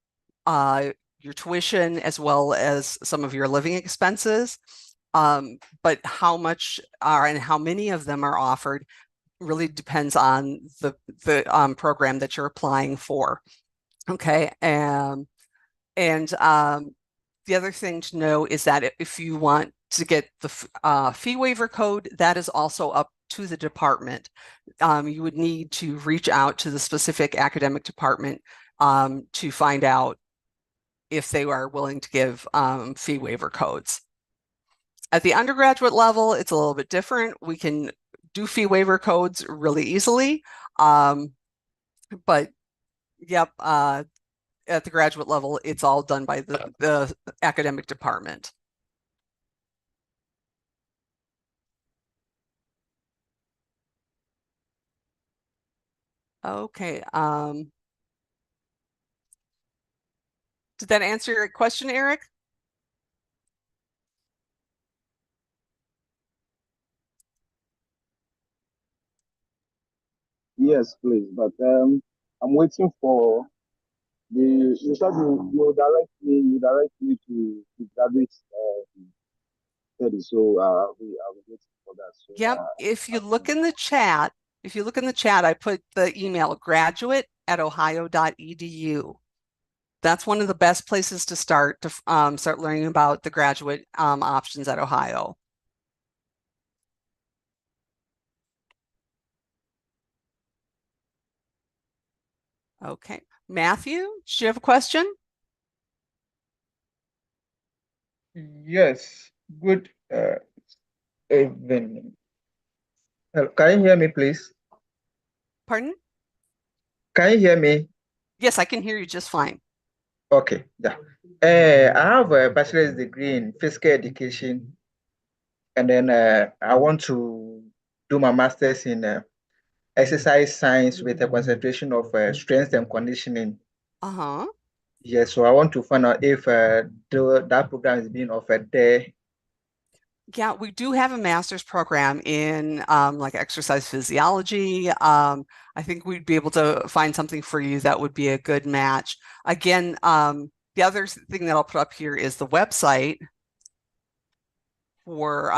uh, your tuition as well as some of your living expenses. But how much are and how many of them are offered really depends on the program that you're applying for. Okay. And the other thing to know is that if you want to get the fee waiver code, that is also up to the department. You would need to reach out to the specific academic department to find out if they are willing to give fee waiver codes. At the undergraduate level, it's a little bit different. We can do fee waiver codes really easily. But yep, at the graduate level, it's all done by the academic department. Okay. Did that answer your question, Eric? Yes, please. But I'm waiting for the. You said you direct me to graduate study. So I'll be waiting for that. So Yep. If you look in the chat, I put the email graduate@ohio.edu. That's one of the best places to start learning about the graduate options at Ohio. Okay. Matthew, do you have a question? Yes, good evening. Can you hear me, please? Pardon? Can you hear me? Yes, I can hear you just fine. Okay, yeah. I have a bachelor's degree in physical education, and then I want to do my master's in exercise science with a concentration of strength and conditioning. Uh-huh. Yes, so I want to find out if that program is being offered there. Yeah, we do have a master's program in like exercise physiology. I think we'd be able to find something for you that would be a good match. Again, the other thing that I'll put up here is the website for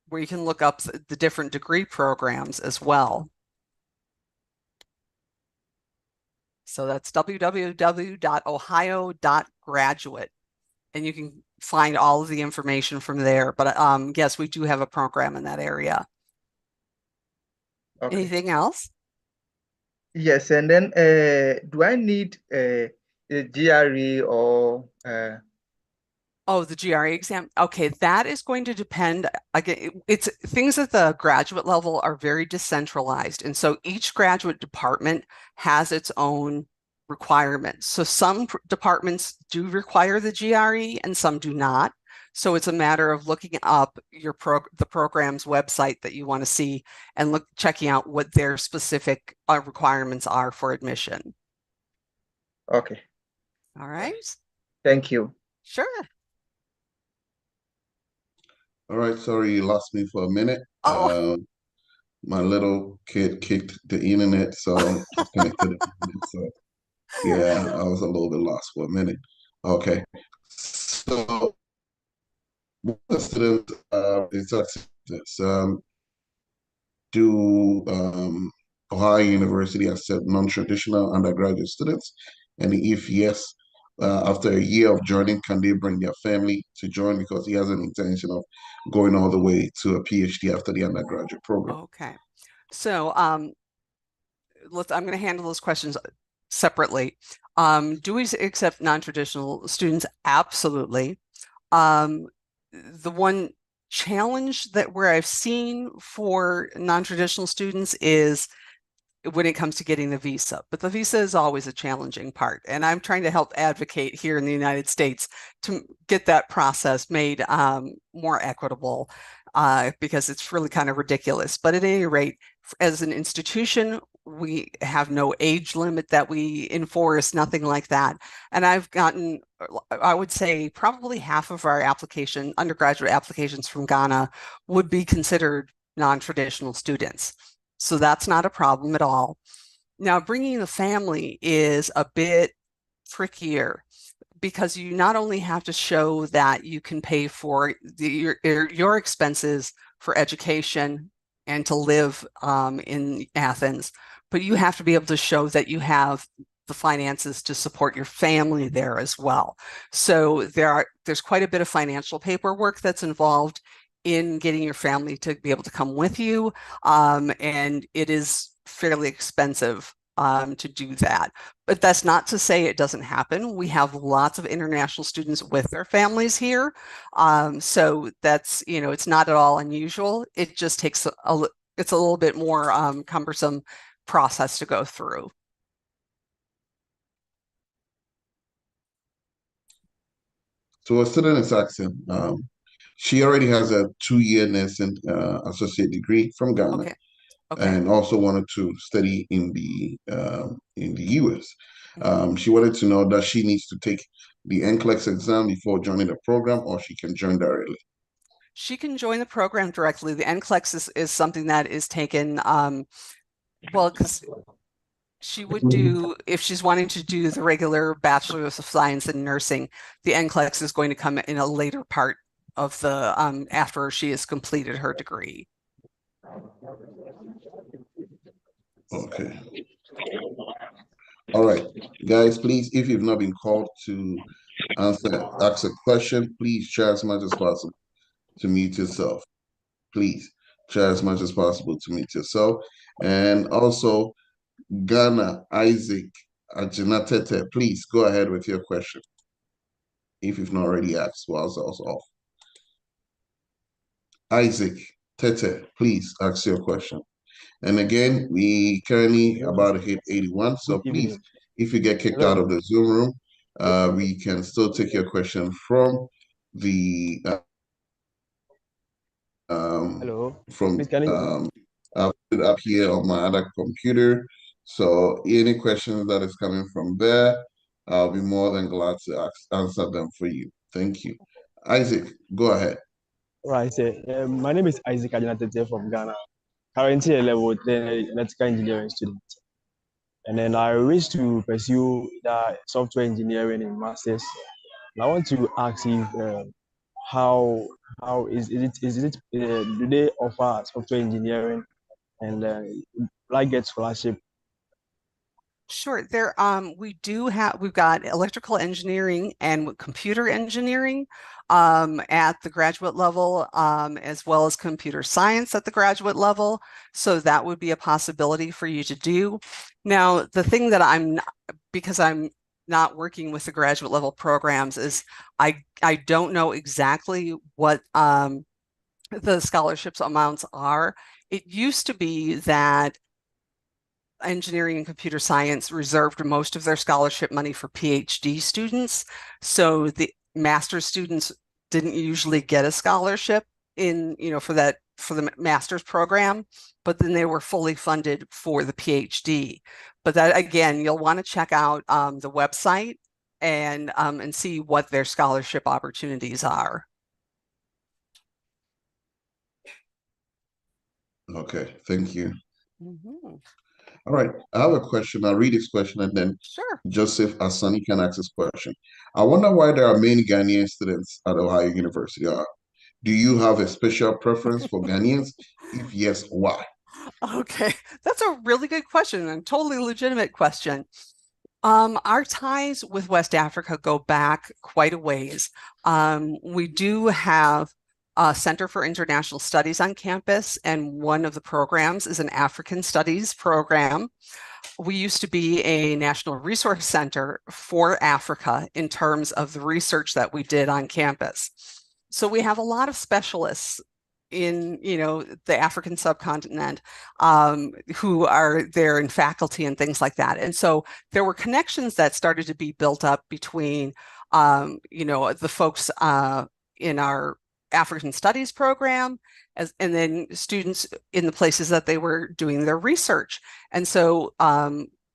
where you can look up the different degree programs as well. So that's www.ohio.graduate, and you can find all of the information from there. But yes, we do have a program in that area. Okay. Anything else? Yes, and then do I need a GRE or Oh, the GRE exam. Okay, that is going to depend. Again, it's things at the graduate level are very decentralized. And so each graduate department has its own requirements. So some departments do require the GRE and some do not. So it's a matter of looking up the program's website that you want to see and checking out what their specific requirements are for admission. Okay. All right. Thank you. Sure. All right, sorry you lost me for a minute. Oh, My little kid kicked the internet, so just connected the internet. So yeah, I was a little bit lost for a minute. Okay, so what the students it's acceptance. Do Ohio University accept non-traditional undergraduate students? And if yes, after a year of joining, can they bring their family to join because he has an intention of going all the way to a PhD after the undergraduate program? okay. So I'm going to handle those questions separately. Do we accept non-traditional students? Absolutely. The one challenge where I've seen for non-traditional students is when it comes to getting the visa, but the visa is always a challenging part. And I'm trying to help advocate here in the United States to get that process made more equitable because it's really kind of ridiculous. But at any rate, as an institution, we have no age limit that we enforce, nothing like that. And I've gotten, I would say, probably half of our undergraduate applications from Ghana would be considered non-traditional students. So that's not a problem at all. Now, bringing the family is a bit trickier. because you not only have to show that you can pay for your expenses for education and to live in Athens, but you have to be able to show that you have the finances to support your family there as well. So there's quite a bit of financial paperwork that's involved in getting your family to be able to come with you, and it is fairly expensive to do that. But that's not to say it doesn't happen. We have lots of international students with their families here. So that's, it's not at all unusual. It just takes it's a little bit more cumbersome process to go through. So a student is asking, she already has a 2-year nursing associate degree from Ghana, Okay. and also wanted to study in the US. She wanted to know that she needs to take the NCLEX exam before joining the program, or she can join directly. She can join the program directly. The NCLEX is something that is taken, well, because she would do, if she's wanting to do the regular Bachelor's of Science in Nursing, the NCLEX is going to come in a later part of the, after she has completed her degree. Okay. All right, guys, please, if you've not been called to ask a question, please try as much as possible to mute yourself. Please try as much as possible to mute yourself. And also, Ghana, Isaac, Ajinatete, please go ahead with your question. If you've not already asked whilst I was off. Isaac, Tete, please ask your question. And again, we currently about to hit 81. So please, if you get kicked out of the Zoom room, we can still take your question from the Hello. from Please, can you? I'll put it up here on my other computer. So any questions that is coming from there, I'll be more than glad to answer them for you. Thank you. Isaac, go ahead. Right. My name is Isaac Ajinatete from Ghana. Currently a level 10 electrical engineering student. And then I wish to pursue the software engineering in masters. And I want to ask if how is it do they offer software engineering and like get scholarship? Sure. We've got electrical engineering and computer engineering at the graduate level, as well as computer science at the graduate level. So that would be a possibility for you to do. Now, the thing that because I'm not working with the graduate level programs, is I don't know exactly what the scholarships amounts are. It used to be that engineering and computer science reserved most of their scholarship money for PhD students. So the master's students didn't usually get a scholarship for the master's program, but then they were fully funded for the PhD. But that, again, you'll want to check out the website and see what their scholarship opportunities are. Okay, thank you. Mm-hmm. All right, I have a question. I'll read this question and then Sure. Joseph Asani can ask this question. I wonder why there are many Ghanaian students at Ohio University. Do you have a special preference for Ghanaians? If yes, why? Okay, that's a really good question and totally legitimate question. Our ties with West Africa go back quite a ways. We do have a Center for International Studies on campus, and one of the programs is an African Studies program. We used to be a national resource center for Africa in terms of the research that we did on campus. So we have a lot of specialists in the African subcontinent who are there in faculty and things like that. And so there were connections that started to be built up between the folks in our African Studies program and then students in the places that they were doing their research. And so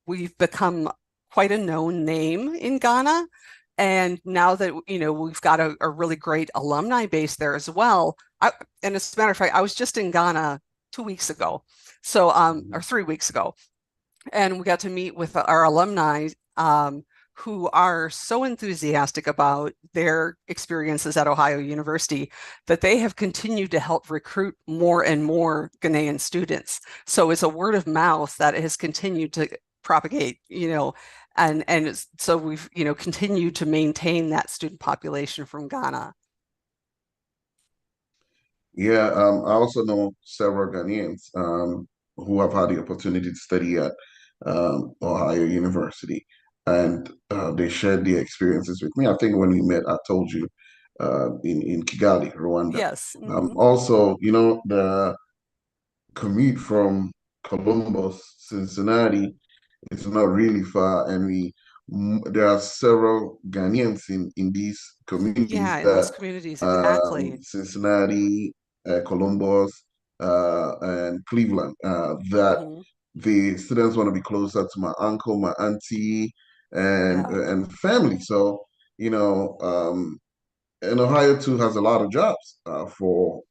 we've become quite a known name in Ghana. And now that, we've got a really great alumni base there as well. And as a matter of fact, I was just in Ghana 2 weeks ago, or 3 weeks ago, and we got to meet with our alumni who are so enthusiastic about their experiences at Ohio University that they have continued to help recruit more and more Ghanaian students. So it's a word of mouth that has continued to propagate, and so we've, continued to maintain that student population from Ghana. Yeah, I also know several Ghanaians who have had the opportunity to study at Ohio University, and they shared their experiences with me. I think when we met, I told you in Kigali, Rwanda. Yes. Also, the commute from Columbus, Cincinnati, it's not really far, and there are several Ghanaians in these communities Yeah, in those that communities, exactly. Cincinnati, Columbus, and Cleveland. That Hmm. the students want to be closer to my uncle, my auntie, Yeah. and family. So and Ohio too has a lot of jobs for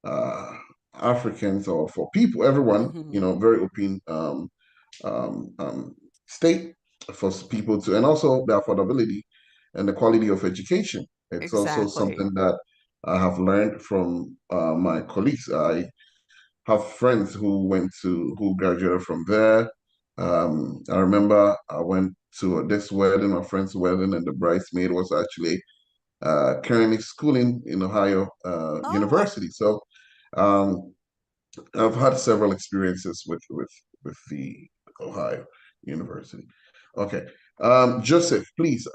uh, Africans or for people, everyone. Hmm. Very open. Um, um, State for people to, and also the affordability and the quality of education. It's also Exactly. something that I have learned from my colleagues. I have friends who graduated from there. I remember I went to this wedding, my friend's wedding, and the bridesmaid was actually currently schooling in Ohio Oh, University. So um, I've had several experiences with the Ohio University. Okay. Joseph, please,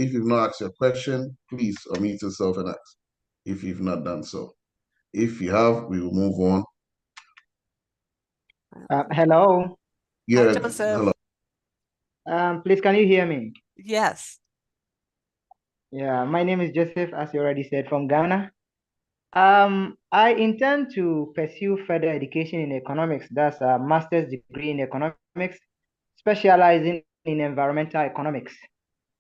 if you've not asked your question, please unmute yourself and ask if you've not done so. If you have, we will move on. Hello. hi, Yeah, hello. Joseph. Please, can you hear me? Yes. Yeah, my name is Joseph, as you already said, from Ghana. I intend to pursue further education in economics. That's a master's degree in economics, specializing in environmental economics.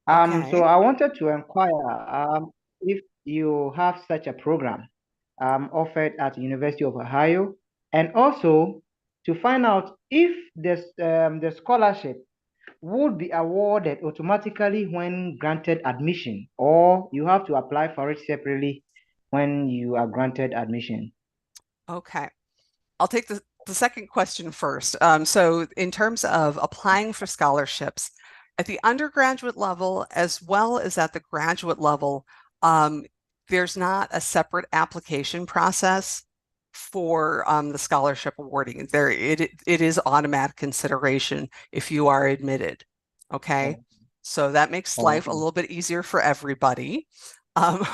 So Okay. I wanted to inquire if you have such a program offered at University of Ohio, and also to find out if the scholarship would be awarded automatically when granted admission, or you have to apply for it separately when you are granted admission. Okay. I'll take the second question first. So in terms of applying for scholarships at the undergraduate level as well as at the graduate level, um, there's not a separate application process for the scholarship awarding. It is automatic consideration if you are admitted. Okay. Oh, So that makes life a okay, little bit easier for everybody.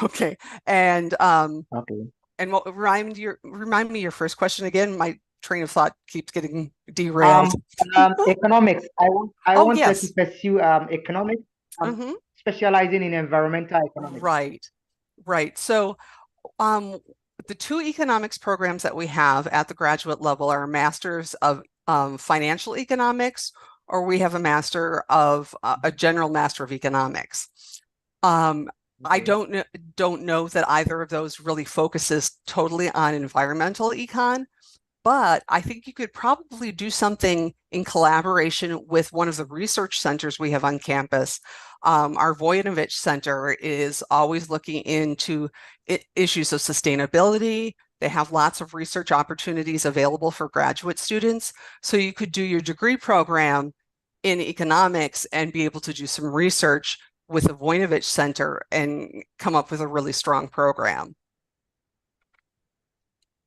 Okay. And okay. remind me your first question again. My train of thought keeps getting derailed. Um, Economics. I Oh, wanted to yes. pursue economics, Hmm. specializing in environmental economics. Right. Right. So, um, the two economics programs that we have at the graduate level are a master's of financial economics, or we have a master of a general master of economics. Um, I Okay, don't know that either of those really focuses totally on environmental econ. But I think you could probably do something in collaboration with one of the research centers we have on campus. Our Voinovich Center is always looking into issues of sustainability. They have lots of research opportunities available for graduate students. So you could do your degree program in economics and be able to do some research with the Voinovich Center and come up with a really strong program.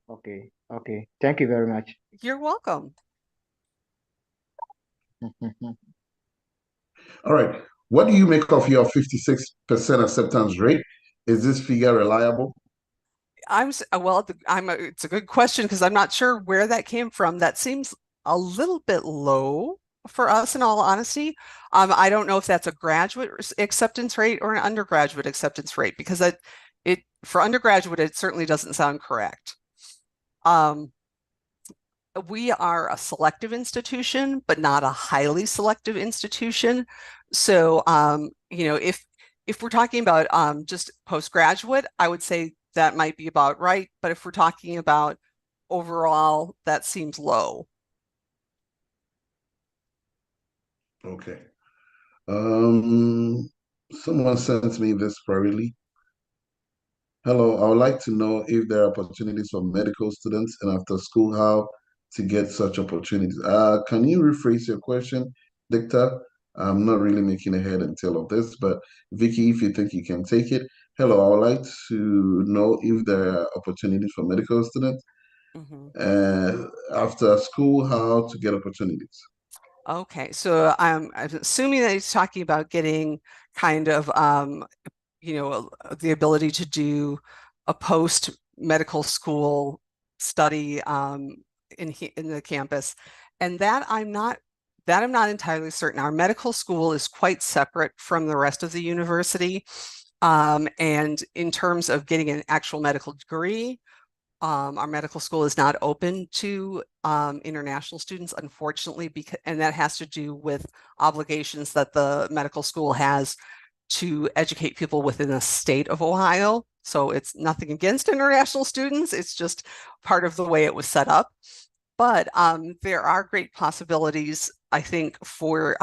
okay, okay. Thank you very much. You're welcome. All right. What do you make of your 56% acceptance rate? Is this figure reliable? It's a good question because I'm not sure where that came from. That seems a little bit low for us, in all honesty. I don't know if that's a graduate acceptance rate or an undergraduate acceptance rate because it for undergraduate, it certainly doesn't sound correct. Um, we are a selective institution, but not a highly selective institution. So, if we're talking about just postgraduate, I would say that might be about right. But if we're talking about overall, that seems low. Okay. Someone sent me this privately. Hello, I would like to know if there are opportunities for medical students and after school, how to get such opportunities. Can you rephrase your question, Dicta? I'm not really making a head and tail of this, but Vicky, if you think you can take it. Hello, I would like to know if there are opportunities for medical students Mm-hmm. and after school, how to get opportunities. Okay, so I'm assuming that he's talking about getting kind of the ability to do a post medical school study in the campus, and that I'm not entirely certain. Our medical school is quite separate from the rest of the university, and in terms of getting an actual medical degree. Our medical school is not open to international students, unfortunately, and that has to do with obligations that the medical school has to educate people within the state of Ohio. So it's nothing against international students. It's just part of the way it was set up. But there are great possibilities, I think, for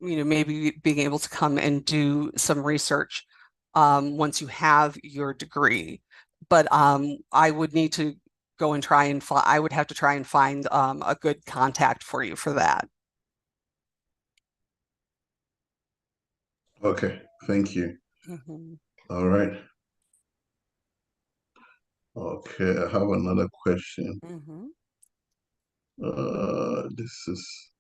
maybe being able to come and do some research once you have your degree. But I would need to go and try and I would have to try and find a good contact for you for that. Okay, thank you. Mhm. All right. Okay, I have another question. Mhm. This is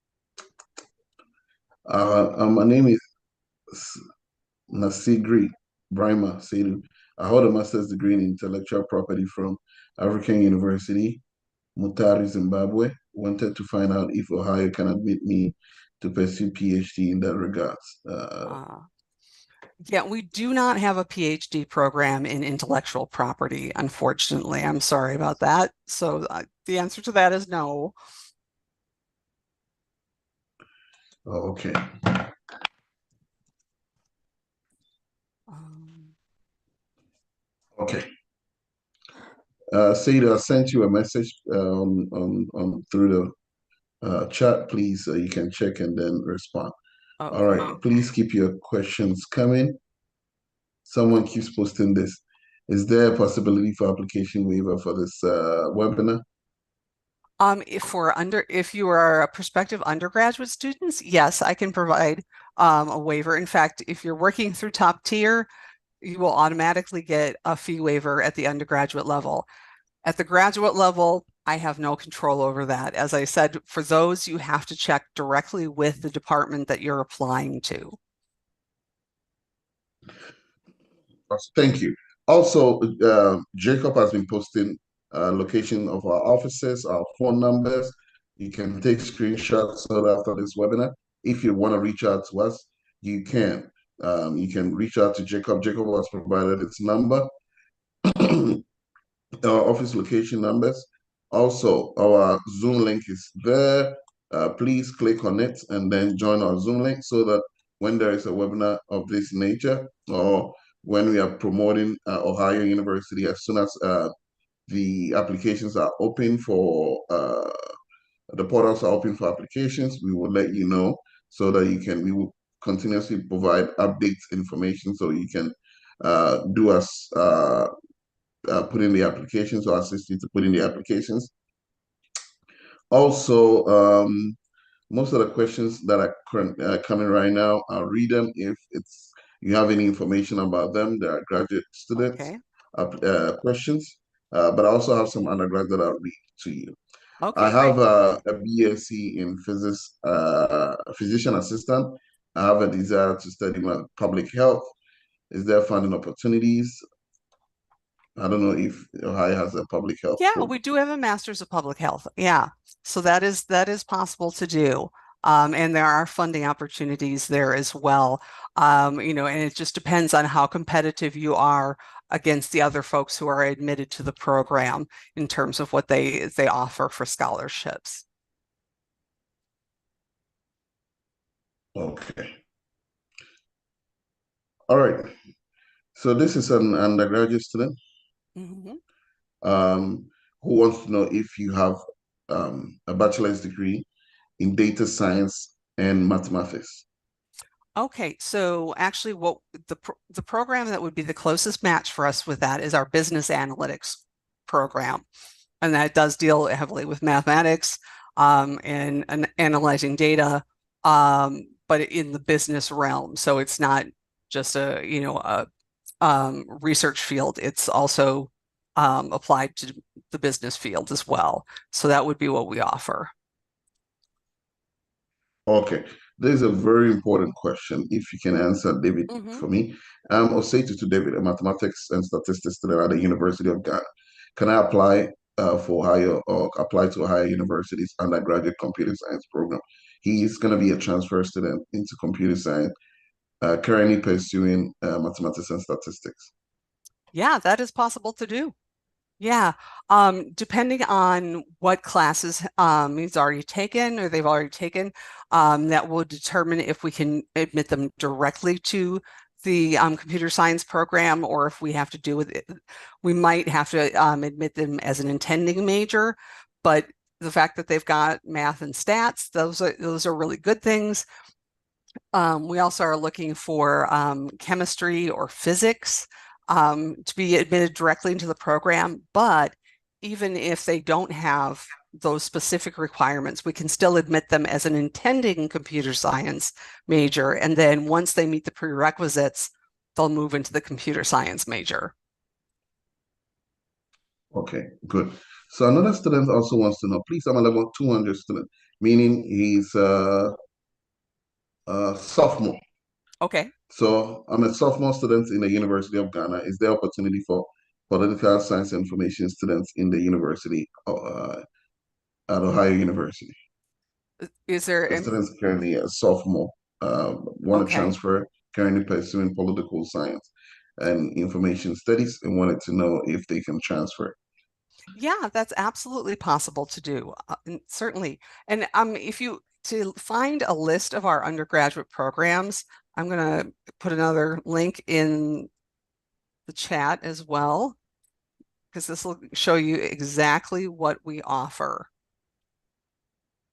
my name is Nasigri Brima Seidu. I hold a master's degree in intellectual property from African University, Mutare, Zimbabwe. Wanted to find out if Ohio can admit me to pursue PhD in that regards. Uh, yeah, we do not have a PhD program in intellectual property, unfortunately. I'm sorry about that. So the answer to that is no. Okay. Um, Okay. Seidu, I sent you a message on through the chat. Please, you can check and then respond. All okay. right. Please keep your questions coming. Someone keeps posting this. Is there a possibility for application waiver for this webinar? If you are a prospective undergraduate students, yes, I can provide a waiver. In fact, if you're working through top tier, you will automatically get a fee waiver at the undergraduate level. At the graduate level, I have no control over that. As I said, for those, you have to check directly with the department that you're applying to. Thank you. Also, Jacob has been posting location of our offices, our phone numbers. You can take screenshots after this webinar. If you want to reach out to us, you can. You can reach out to Jacob. Jacob has provided its number, our office location numbers. Also, our Zoom link is there. Please click on it and then join our Zoom link so that when there is a webinar of this nature or when we are promoting Ohio University, as soon as the applications are open for the portals are open for applications, we will let you know so that we will continuously provide updates information so you can do us put in the applications or assist you to put in the applications. Also, most of the questions that are coming right now, I'll read them if you have any information about them. There are graduate students Okay. questions, but I also have some undergrads that I'll read to you. I Okay, have great. a BSc in physics, physician assistant. I have a desire to study public health. Is there funding opportunities? I don't know if Ohio has a public health Yeah, program. we do have a master's of public health. Yeah. So that is possible to do. And there are funding opportunities there as well. And it just depends on how competitive you are against the other folks who are admitted to the program in terms of what they offer for scholarships. Okay. All right. So this is an undergraduate student Mhm. um, who wants to know if you have a bachelor's degree in data science and mathematics. Okay, so actually what the program that would be the closest match for us with that is our business analytics program. And that does deal heavily with mathematics and analyzing data, but in the business realm. So it's not just a research field. It's also applied to the business field as well. So that would be what we offer. Okay, this is a very important question. If you can answer, David, Mhm. for me. I'll say to David, a mathematics and statistics student at the University of Ghana. Can I apply for higher or apply to a higher university's undergraduate computer science program? He's going to be a transfer student into computer science, currently pursuing mathematics and statistics. Yeah, that is possible to do. Yeah, depending on what classes he's already taken or they've already taken, that will determine if we can admit them directly to the computer science program or if we have to do with it. We might have to admit them as an intending major, but the fact that they've got math and stats, those are really good things. We also are looking for chemistry or physics to be admitted directly into the program. But even if they don't have those specific requirements, we can still admit them as an intending computer science major. And then once they meet the prerequisites, they'll move into the computer science major. Okay, good. So another student also wants to know, please, I'm a level 200 student, meaning he's a sophomore. Okay. So I'm a sophomore student in the University of Ghana. Is there opportunity for political science and information students in the university at Ohio University? Is there, The student's currently a sophomore, want to okay. transfer, currently pursuing political science and information studies, and wanted to know if they can transfer. Yeah, that's absolutely possible to do, and certainly. And if you to find a list of our undergraduate programs, I'm going to put another link in the chat as well, because this will show you exactly what we offer.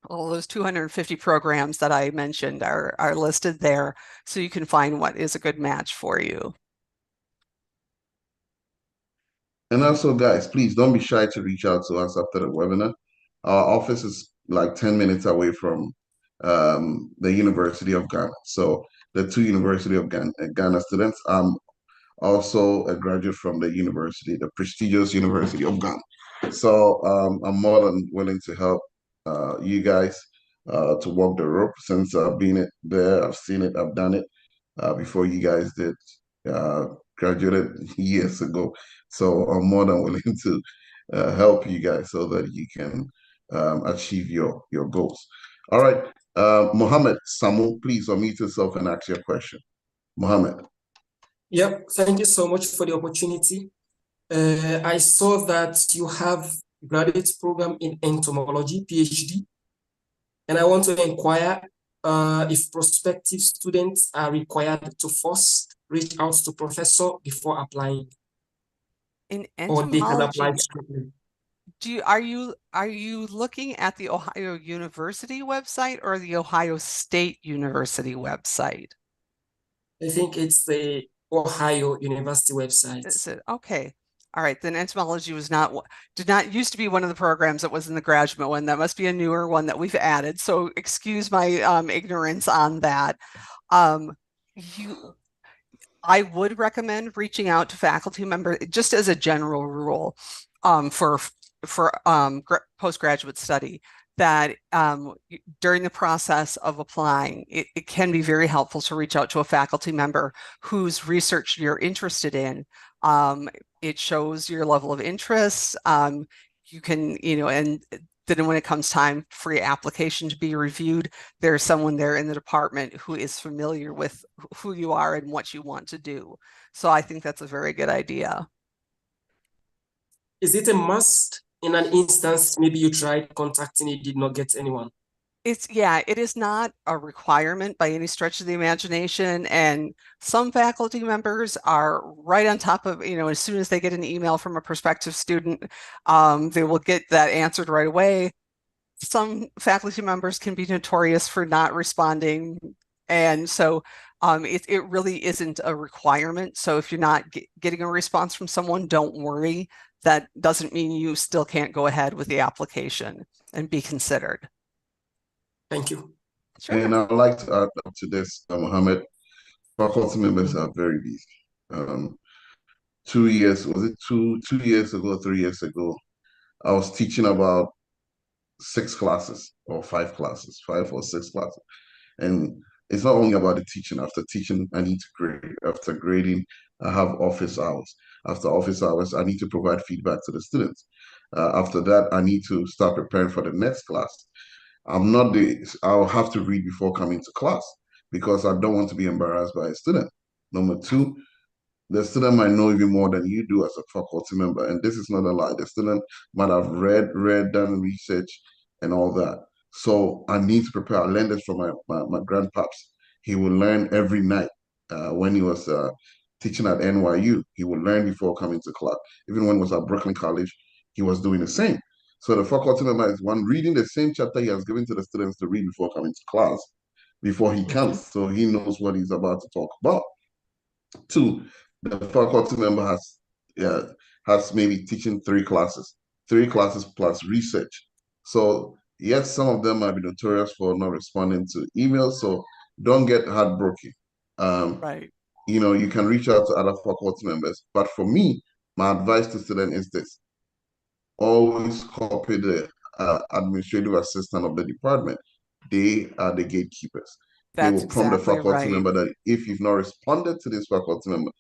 All those 250 programs that I mentioned are listed there, so you can find what is a good match for you. And also, guys, please don't be shy to reach out to us after the webinar. Our office is like 10 minutes away from the University of Ghana. So the two University of Ghana students, also a graduate from the university, the prestigious University of Ghana. So I'm more than willing to help you guys to walk the rope since I've been there, I've seen it, I've done it before you guys did. Uh, Graduated years ago. So I'm more than willing to help you guys so that you can achieve your goals. All right. Mohammed Samu, please unmute yourself and ask your question. Mohammed. Yep, thank you so much for the opportunity. I saw that you have graduate program in entomology, PhD, and I want to inquire if prospective students are required to first reach out to professor before applying, In or they can apply entomology, strictly. are you looking at the Ohio University website or the Ohio State University website? I think it's the Ohio University website. Is it okay? All right, then entomology did not used to be one of the programs that was in the graduate one. That must be a newer one that we've added. So excuse my ignorance on that. Um, I would recommend reaching out to faculty members just as a general rule for postgraduate study that during the process of applying, it can be very helpful to reach out to a faculty member whose research you're interested in. It shows your level of interest. You can, and then when it comes time for your application to be reviewed, there's someone there in the department who is familiar with who you are and what you want to do. So I think that's a very good idea. Is it a must in an instance, maybe you tried contacting, you did not get anyone? It is not a requirement by any stretch of the imagination. And some faculty members are right on top of, as soon as they get an email from a prospective student, they will get that answered right away. Some faculty members can be notorious for not responding And so it really isn't a requirement. So if you're not getting a response from someone, don't worry. That doesn't mean you still can't go ahead with the application and be considered. Thank you. Sure. And I'd like to add up to this, Mohammed, faculty members are very busy. 2 years, was it 2 years ago, 3 years ago, I was teaching about 6 classes or 5 classes, 5 or 6 classes. And it's not only about the teaching. After teaching, I need to grade. After grading, I have office hours. After office hours, I need to provide feedback to the students. After that, I need to start preparing for the next class. I'll have to read before coming to class because I don't want to be embarrassed by a student. Number two, the student might know even more than you do as a faculty member. And this is not a lie. The student might have read, done research and all that. So I need to prepare. I learned this from my grandpaps. He would learn every night when he was teaching at NYU. He would learn before coming to class. Even when he was at Brooklyn College, he was doing the same. So the faculty member is one reading the same chapter he has given to the students to read before coming to class, before he comes. So he knows what he's about to talk about. Two, the faculty member has maybe teaching 3 classes plus research. So yes, some of them might be notorious for not responding to emails. So don't get heartbroken. Right. You can reach out to other faculty members. But for me, my advice to students is this: always copy the administrative assistant of the department. They are the gatekeepers. They That's will prompt the exactly faculty right. member that if you've not responded to this faculty member,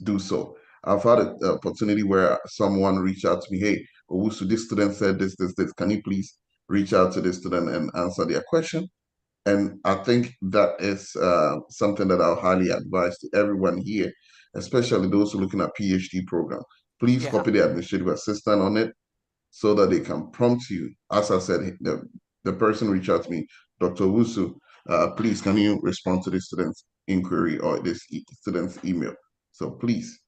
do so. I've had an opportunity where someone reached out to me, hey, Owusu, this student said this. Can you please reach out to this student and answer their question? And I think that is something that I'll highly advise to everyone here, especially those who are looking at PhD program. Please Yeah. copy the administrative assistant on it so that they can prompt you. As I said, the person reached out to me, Dr. Wusu, please, can you respond to this student's inquiry or this student's email? So please,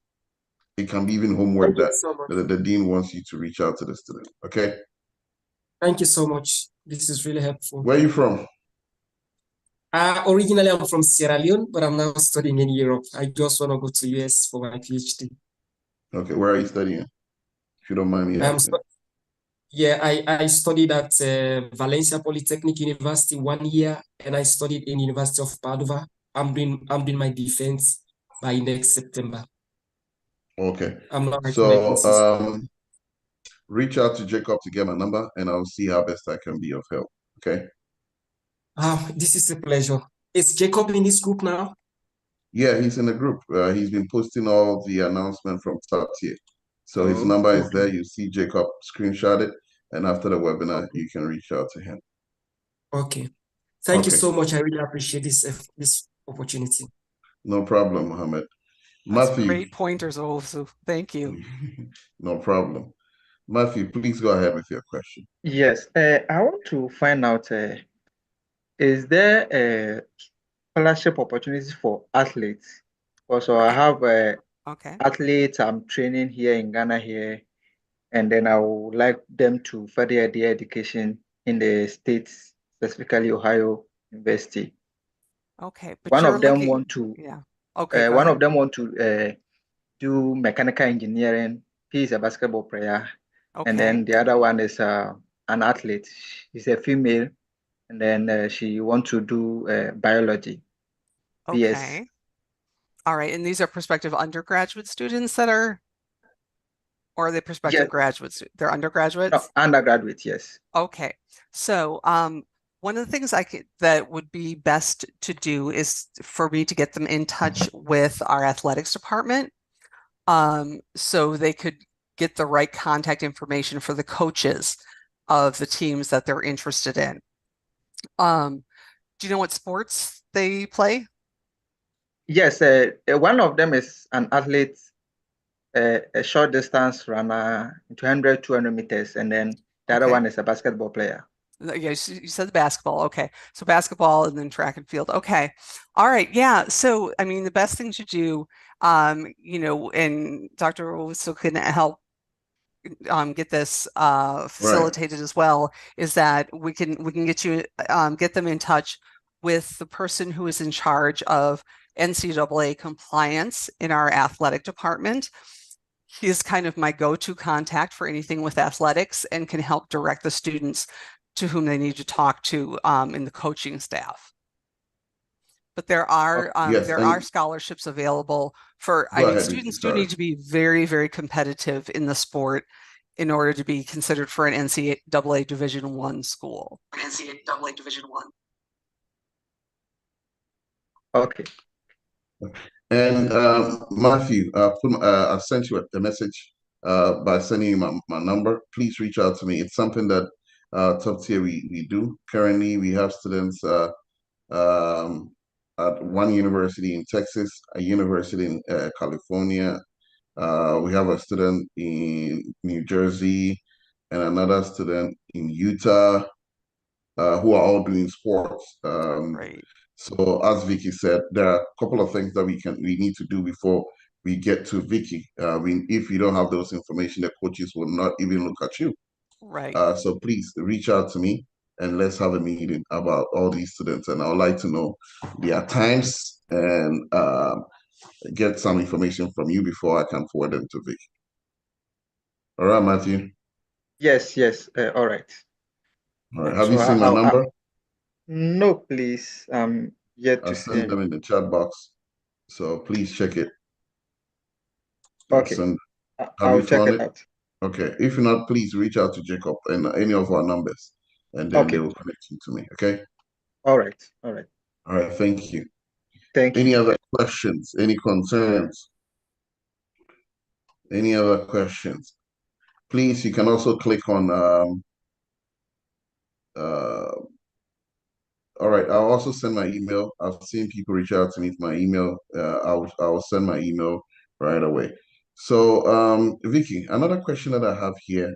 it can be even homework Thank you that so much. the dean wants you to reach out to the student, okay? Thank you so much. This is really helpful. Where are you from? Originally, I'm from Sierra Leone, but I'm now studying in Europe. I just want to go to US for my PhD. Okay, where are you studying? If you don't mind me asking. Yeah, I studied at Valencia Polytechnic University 1 year, and I studied in University of Padua. I'm doing my defense by next September. Okay. I'm not writing my So thesis. reach out to Jacob to get my number and I'll see how best I can be of help. Okay. This is a pleasure. Is Jacob in this group now? Yeah, he's in the group. He's been posting all the announcement from top tier. So his number is there. You see Jacob, screenshot it, and after the webinar, you can reach out to him. Okay. Thank you so much. I really appreciate this opportunity. No problem, Mohammed. That's Matthew. great pointers, Owusu. Thank you. No problem. Matthew, please go ahead with your question. Yes, I want to find out, is there a scholarship opportunities for athletes? Also, I have athletes I'm training here in Ghana here, and then I would like them to further their education in the States, specifically Ohio University. Okay, but one you're of them looking, want to, yeah. Okay, one of them want to do mechanical engineering. He is a basketball player, and then the other one is an athlete. She's a female, and then she wants to do biology. Okay. All right, and these are prospective undergraduate students that are, or are they prospective graduates? They're undergraduates? No, undergraduate, yes. Okay, so one of the things that would be best to do is for me to get them in touch with our athletics department, so they could get the right contact information for the coaches of the teams that they're interested in. Do you know what sports they play? Yes, one of them is an athlete, a short distance runner, 200, 200 meters, and then the other one is a basketball player. Yeah, you said basketball. Okay. So basketball and then track and field. Okay. All right. Yeah. So, I mean, the best thing to do, and Dr. Owusu can help get this facilitated as well, is that we can get them in touch with the person who is in charge of NCAA compliance in our athletic department. He is kind of my go-to contact for anything with athletics and can help direct the students to whom they need to talk to in the coaching staff. But there are Yes, scholarships available for, go ahead, students do sorry. need to be very, very competitive in the sport in order to be considered for an NCAA Division I school. NCAA Division I. Okay. And Matthew, I sent you a message by sending you my number. Please reach out to me. It's something that top tier we do. Currently, we have students um, at one university in Texas, a university in California. We have a student in New Jersey and another student in Utah who are all doing sports. Right. So as Vicky said, there are a couple of things that we need to do before we get to Vicky. If you don't have those information, the coaches will not even look at you. Right. So please reach out to me and let's have a meeting about all these students. And I would like to know their times and get some information from you before I can forward them to Vicky. All right, Matthew. Yes. All right. All right. Have you seen my number? No, please. Yet I to see sent them in the chat box. So please check it. Okay. Have you check found it out. Okay. If not, please reach out to Jacob and any of our numbers, and then they will connect you to me. Okay. All right. All right. Thank you. Thank you. Any other questions? Any concerns? Any other questions? Please, you can also click on all right, I'll also send my email. I've seen people reach out to me with my email. I'll send my email right away. So, Vicky, another question that I have here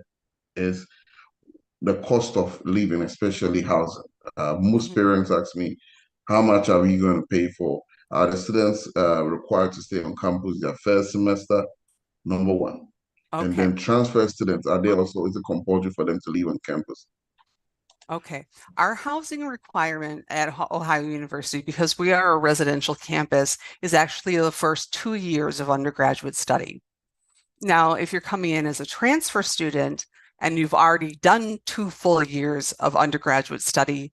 is the cost of living, especially housing. Most parents ask me, how much are we going to pay for? Are the students required to stay on campus their first semester? Number one. Okay. And then transfer students, is it compulsory for them to live on campus? Okay. Our housing requirement at Ohio University, because we are a residential campus, is actually the first 2 years of undergraduate study. Now, if you're coming in as a transfer student and you've already done 2 full years of undergraduate study,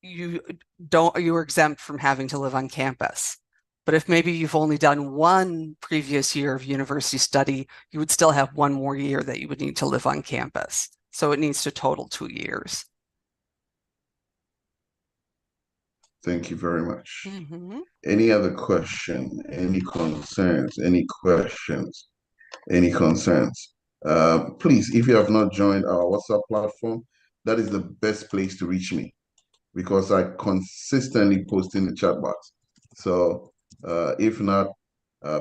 you're exempt from having to live on campus. But if maybe you've only done 1 previous year of university study, you would still have 1 more year that you would need to live on campus. So it needs to total 2 years. Thank you very much. Any other question? Any concerns? Any questions? Any concerns? Please, if you have not joined our WhatsApp platform, that is the best place to reach me because I consistently post in the chat box. So if not,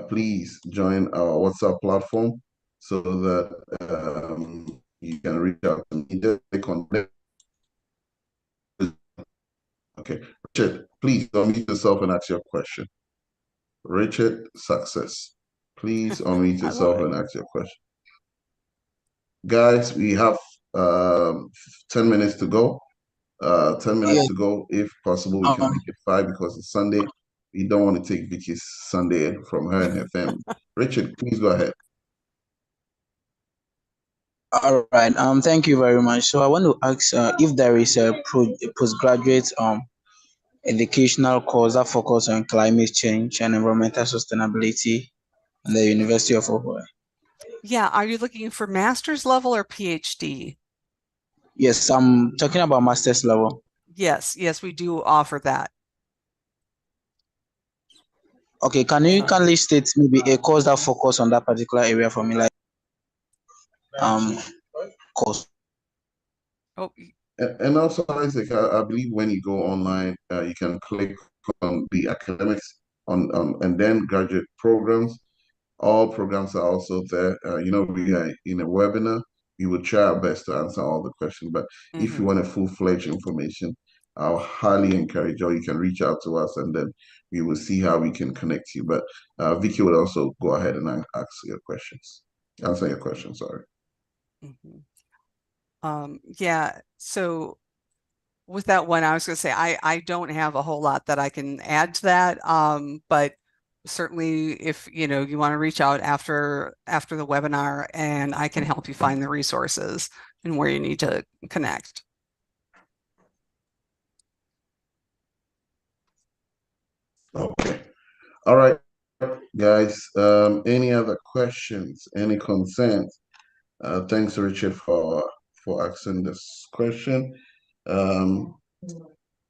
please join our WhatsApp platform so that you can reach out to me. Just click on it. Okay, Richard, please unmute yourself and ask your question. Richard, success. Please unmute yourself and ask your question. Guys, we have 10 minutes to go. 10 minutes to go. If possible, we can make it 5 because it's Sunday. We don't want to take Vicky's Sunday from her and her family. Richard, please go ahead. All right. Thank you very much. So I want to ask if there is a postgraduate educational course that focus on climate change and environmental sustainability at the University of Ohio. Yeah. Are you looking for master's level or PhD? Yes, I'm talking about master's level. Yes, we do offer that. Okay, can you kindly state maybe a course that focus on that particular area for me, like course? Oh. And also, Isaac, I believe when you go online, you can click on the academics and then graduate programs. All programs are also there. We are in a webinar. We will try our best to answer all the questions. But if you want a full-fledged information, I'll highly encourage you. You can reach out to us, and then we will see how we can connect you. But Vicky will also go ahead and answer your questions. Sorry. Yeah. So with that one, I was going to say I don't have a whole lot that I can add to that. But certainly, if you know you want to reach out after the webinar, and I can help you find the resources and where you need to connect. Okay. All right, guys. Any other questions? Any concerns? Thanks, Richard, for asking this question. Um,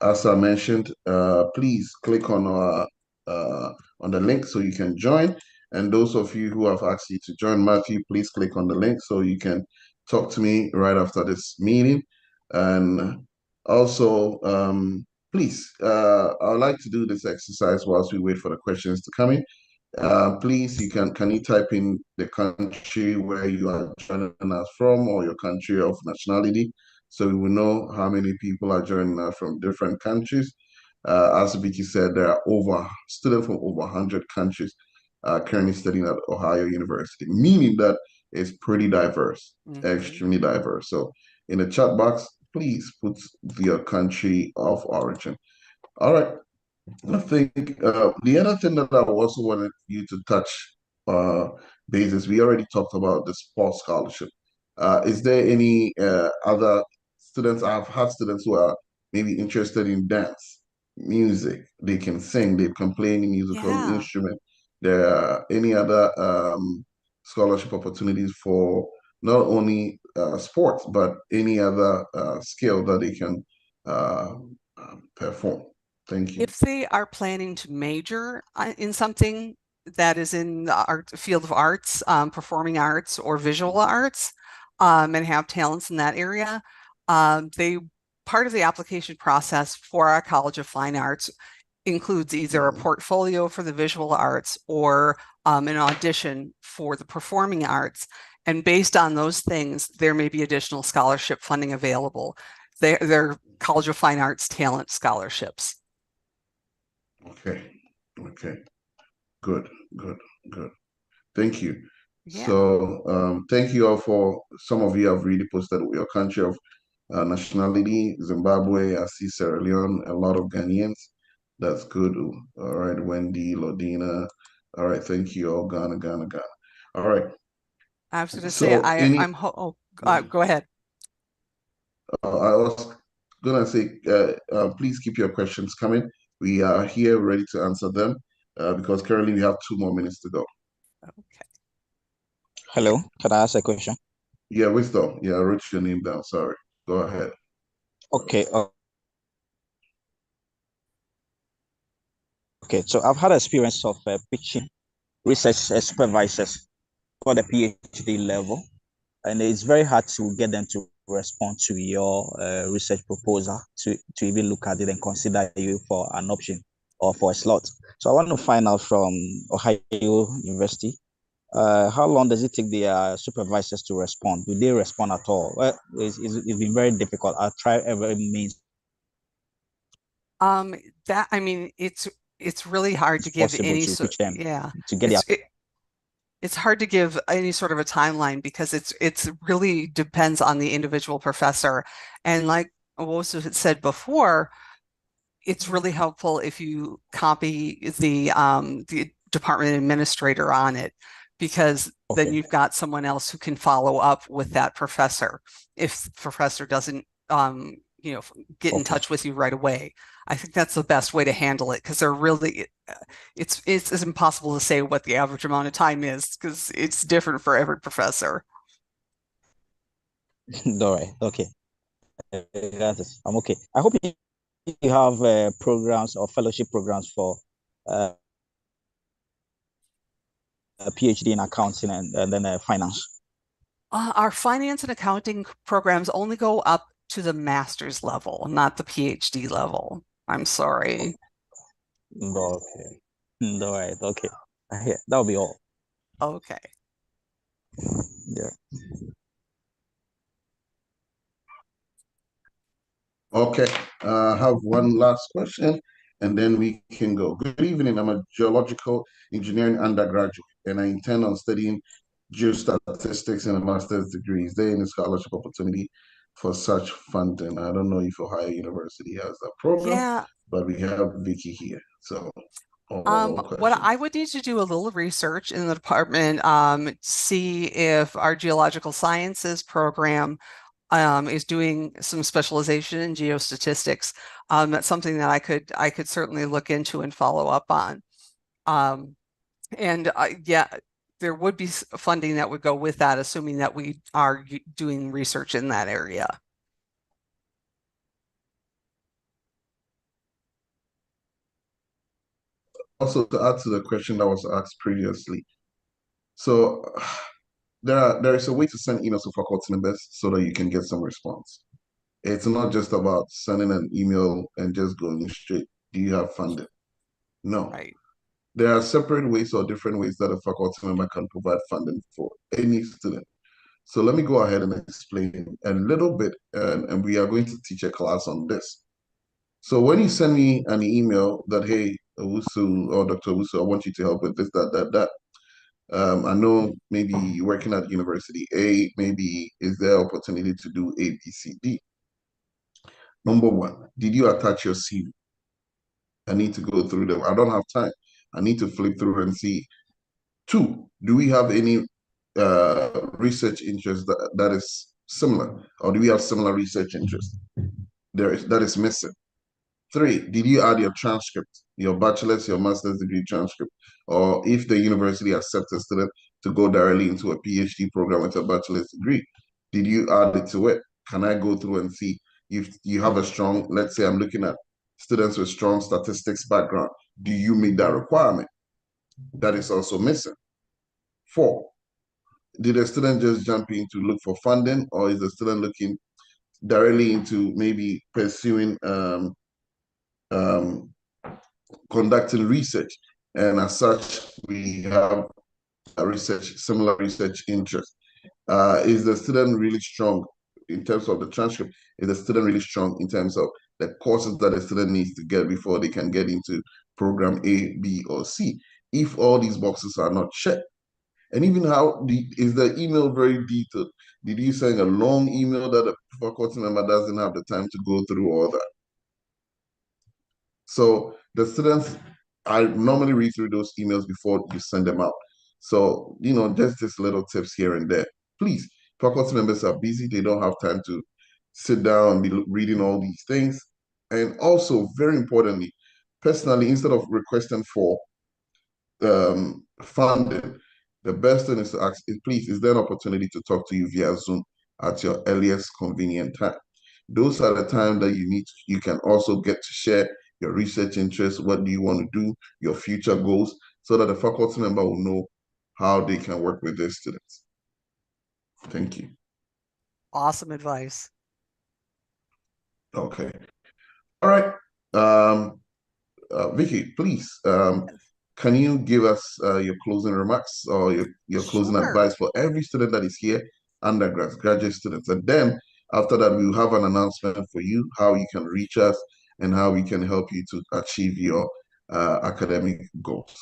as I mentioned, please click on the link so you can join. And those of you who have asked you to join, Matthew, please click on the link so you can talk to me right after this meeting. And also, please, I would like to do this exercise whilst we wait for the questions to come in. Please, can you type in the country where you are joining us from or your country of nationality, so we will know how many people are joining us from different countries. As Vicky said, there are students from over 100 countries currently studying at Ohio University, meaning that it's pretty diverse, extremely diverse. So in the chat box, please put your country of origin. All right. I think the other thing that I also wanted you to touch basis, we already talked about the sports scholarship. Is there any other students? I've had students who are maybe interested in dance, music. They can sing, they can play any musical instrument. There are any other scholarship opportunities for not only sports, but any other skill that they can perform. Thank you. If they are planning to major in something that is in the field of arts, performing arts or visual arts, and have talents in that area, part of the application process for our College of Fine Arts includes either a portfolio for the visual arts or an audition for the performing arts. And based on those things, there may be additional scholarship funding available. They're College of Fine Arts talent scholarships. Okay. Okay. Good. Good. Good. Thank you. Yeah. So thank you all for some of you have really posted your country of nationality, Zimbabwe, I see Sierra Leone, a lot of Ghanaians. That's good. All right, Wendy, Lodina. All right, thank you all. Ghana, Ghana, Ghana. All right. I was going to say, So any, go ahead. I was gonna say, please keep your questions coming. We are here ready to answer them because currently we have 2 more minutes to go. Okay. Hello, can I ask a question? Yeah, Wisdom. Yeah, I wrote your name down. Sorry. Go ahead. Okay. Okay. So I've had experience of pitching research supervisors for the PhD level, and it's very hard to get them to respond to your research proposal to even look at it and consider you for an option or for a slot. So I want to find out from Ohio University, how long does it take the supervisors to respond? Do they respond at all? Well, it's been very difficult. I'll try every means It's really hard to give possible any to reach them to get it's hard to give any sort of a timeline because it's really depends on the individual professor. And like Owosu had said before, it's really helpful if you copy the department administrator on it, because then you've got someone else who can follow up with that professor if the professor doesn't get in touch with you right away. I think that's the best way to handle it, because they're really it's impossible to say what the average amount of time is because it's different for every professor. All right. Okay. I'm okay. I hope you have programs or fellowship programs for a PhD in accounting and then finance. Our finance and accounting programs only go up to the master's level, not the PhD level. I'm sorry. Okay. All right. Okay. Yeah, that'll be all. Okay. Yeah. Okay. I have one last question and then we can go. Good evening. I'm a geological engineering undergraduate and I intend on studying geostatistics in a master's degree. Is there any scholarship opportunity for such funding. I don't know if Ohio University has that program, Yeah. but we have Vicky here. So, What I would need to do a little research in the department, see if our geological sciences program is doing some specialization in geostatistics. That's something that I could certainly look into and follow up on. And yeah, there would be funding that would go with that, assuming that we are doing research in that area. Also, to add to the question that was asked previously, so there is a way to send emails to faculty members so that you can get some response. It's not just about sending an email and just going straight. Do you have funding? No. Right. There are separate ways or different ways that a faculty member can provide funding for any student. So let me go ahead and explain a little bit, and we are going to teach a class on this. So when you send me an email that, hey, Owusu or Dr. Owusu, I want you to help with this, that. I know maybe you're working at University A, maybe is there opportunity to do A, B, C, D? Number one, did you attach your CV? I need to go through them. I don't have time. I need to flip through and see. Two, do we have any research interest that is similar? Or do we have similar research interest? That is missing. Three, did you add your transcript, your bachelor's, your master's degree transcript? Or if the university accepts a student to go directly into a PhD program with a bachelor's degree, did you add it to it? Can I go through and see if you have a strong, let's say I'm looking at students with strong statistics background, do you meet that requirement? That is also missing. Four, did a student just jump in to look for funding, or is the student looking directly into maybe pursuing conducting research? And as such, we have a similar research interest. Is the student really strong in terms of the transcript? Is the student really strong in terms of the courses that the student needs to get before they can get into program A, B, or C? If all these boxes are not checked, and even is the email very detailed? Did you send a long email that a faculty member doesn't have the time to go through all that? So the students, I normally read through those emails before you send them out. So, just these little tips here and there. Please, faculty members are busy. They don't have time to sit down and be reading all these things. And also, very importantly, personally, instead of requesting for funding, the best thing is to ask, please, is there an opportunity to talk to you via Zoom at your earliest convenient time? Those are the time that you can also get to share your research interests, what do you want to do, your future goals, so that the faculty member will know how they can work with their students. Thank you. Awesome advice. Okay. All right. Vicky, please, can you give us your closing remarks or your closing Sure. advice for every student that is here, undergrads, graduate students? And then after that, we'll have an announcement for you, how you can reach us and how we can help you to achieve your academic goals.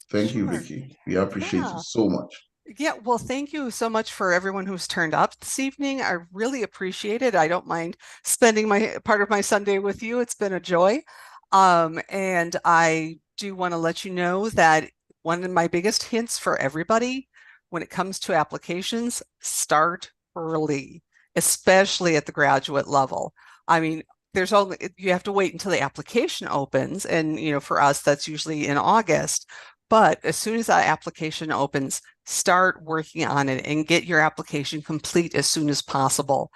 Thank you, Sure. Vicky. We appreciate you Yeah. so much. Yeah, well, thank you so much for everyone who's turned up this evening. I really appreciate it. I don't mind spending part of my Sunday with you. It's been a joy. And I do want to let you know that one of my biggest hints for everybody when it comes to applications, start early, especially at the graduate level. I mean, you have to wait until the application opens, and for us that's usually in August. But as soon as that application opens, start working on it and get your application complete as soon as possible.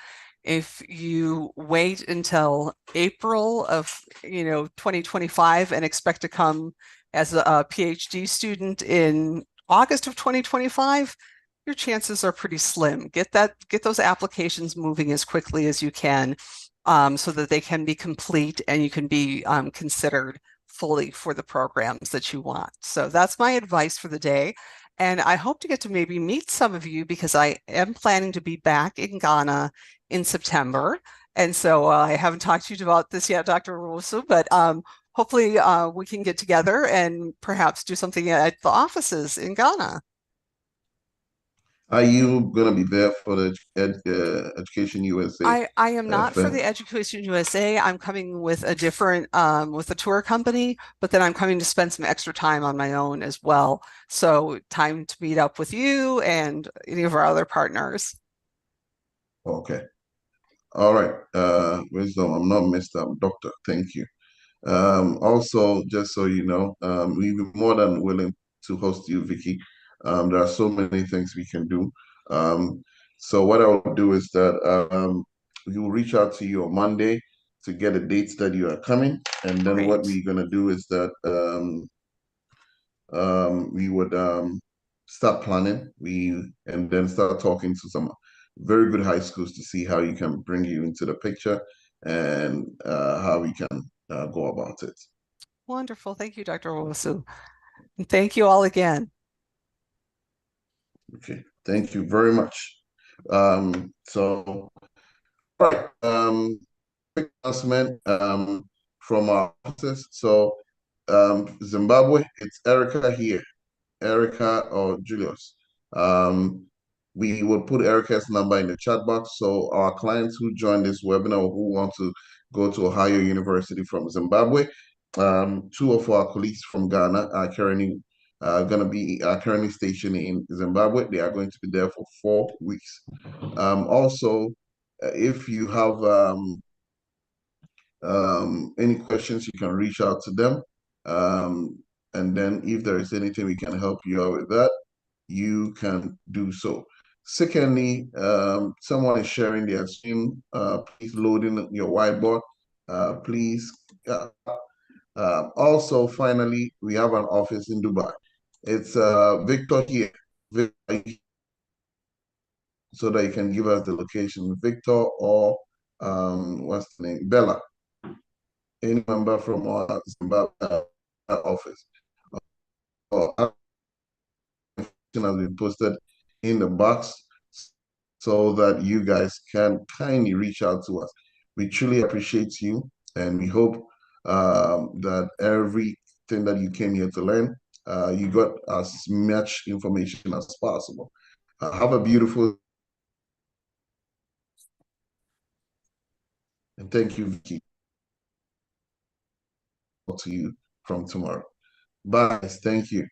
If you wait until April of 2025 and expect to come as a PhD student in August of 2025, your chances are pretty slim. Get those applications moving as quickly as you can, so that they can be complete and you can be considered fully for the programs that you want. So that's my advice for the day. And I hope to get to maybe meet some of you, because I am planning to be back in Ghana in September. And so I haven't talked to you about this yet, Dr. Owusu, but hopefully we can get together and perhaps do something at the offices in Ghana. Are you going to be there for the Education USA I am not for event? the Education USA. I'm coming with a different with a tour company, but then I'm coming to spend some extra time on my own as well. So time to meet up with you and any of our other partners. Okay. All right. Wisdom, I'm not Mr. I'm Doctor. Thank you. Also, just so you know, we'd be more than willing to host you, Vicky. There are so many things we can do. So what I will do is that we will reach out to you on Monday to get the dates that you are coming, and then what Great. we're gonna do is that we would start planning. And then start talking to some very good high schools to see how you can bring you into the picture and how we can go about it. Wonderful. Thank you, Dr. Owosu. And thank you all again. Okay, thank you very much. So, all right, quick announcement from our offices. So, Zimbabwe, it's Erica here. Erica or Julius. Um, we will put Erica's number in the chat box. So our clients who join this webinar or who want to go to Ohio University from Zimbabwe, two of our colleagues from Ghana are currently currently stationed in Zimbabwe. They are going to be there for 4 weeks. Also, if you have any questions, you can reach out to them. And then if there is anything we can help you out with that, you can do so. Secondly, someone is sharing their screen. Please load in your whiteboard. Please. Also, finally, we have an office in Dubai. It's Victor here. Victor, so that you can give us the location. Victor or what's the name? Bella. Any member from our Zimbabwe office. Has been posted in the box so that you guys can kindly reach out to us. We truly appreciate you, and we hope that everything that you came here to learn, you got as much information as possible. Have a beautiful and thank you, Vicky. To you from tomorrow. Bye. Thank you.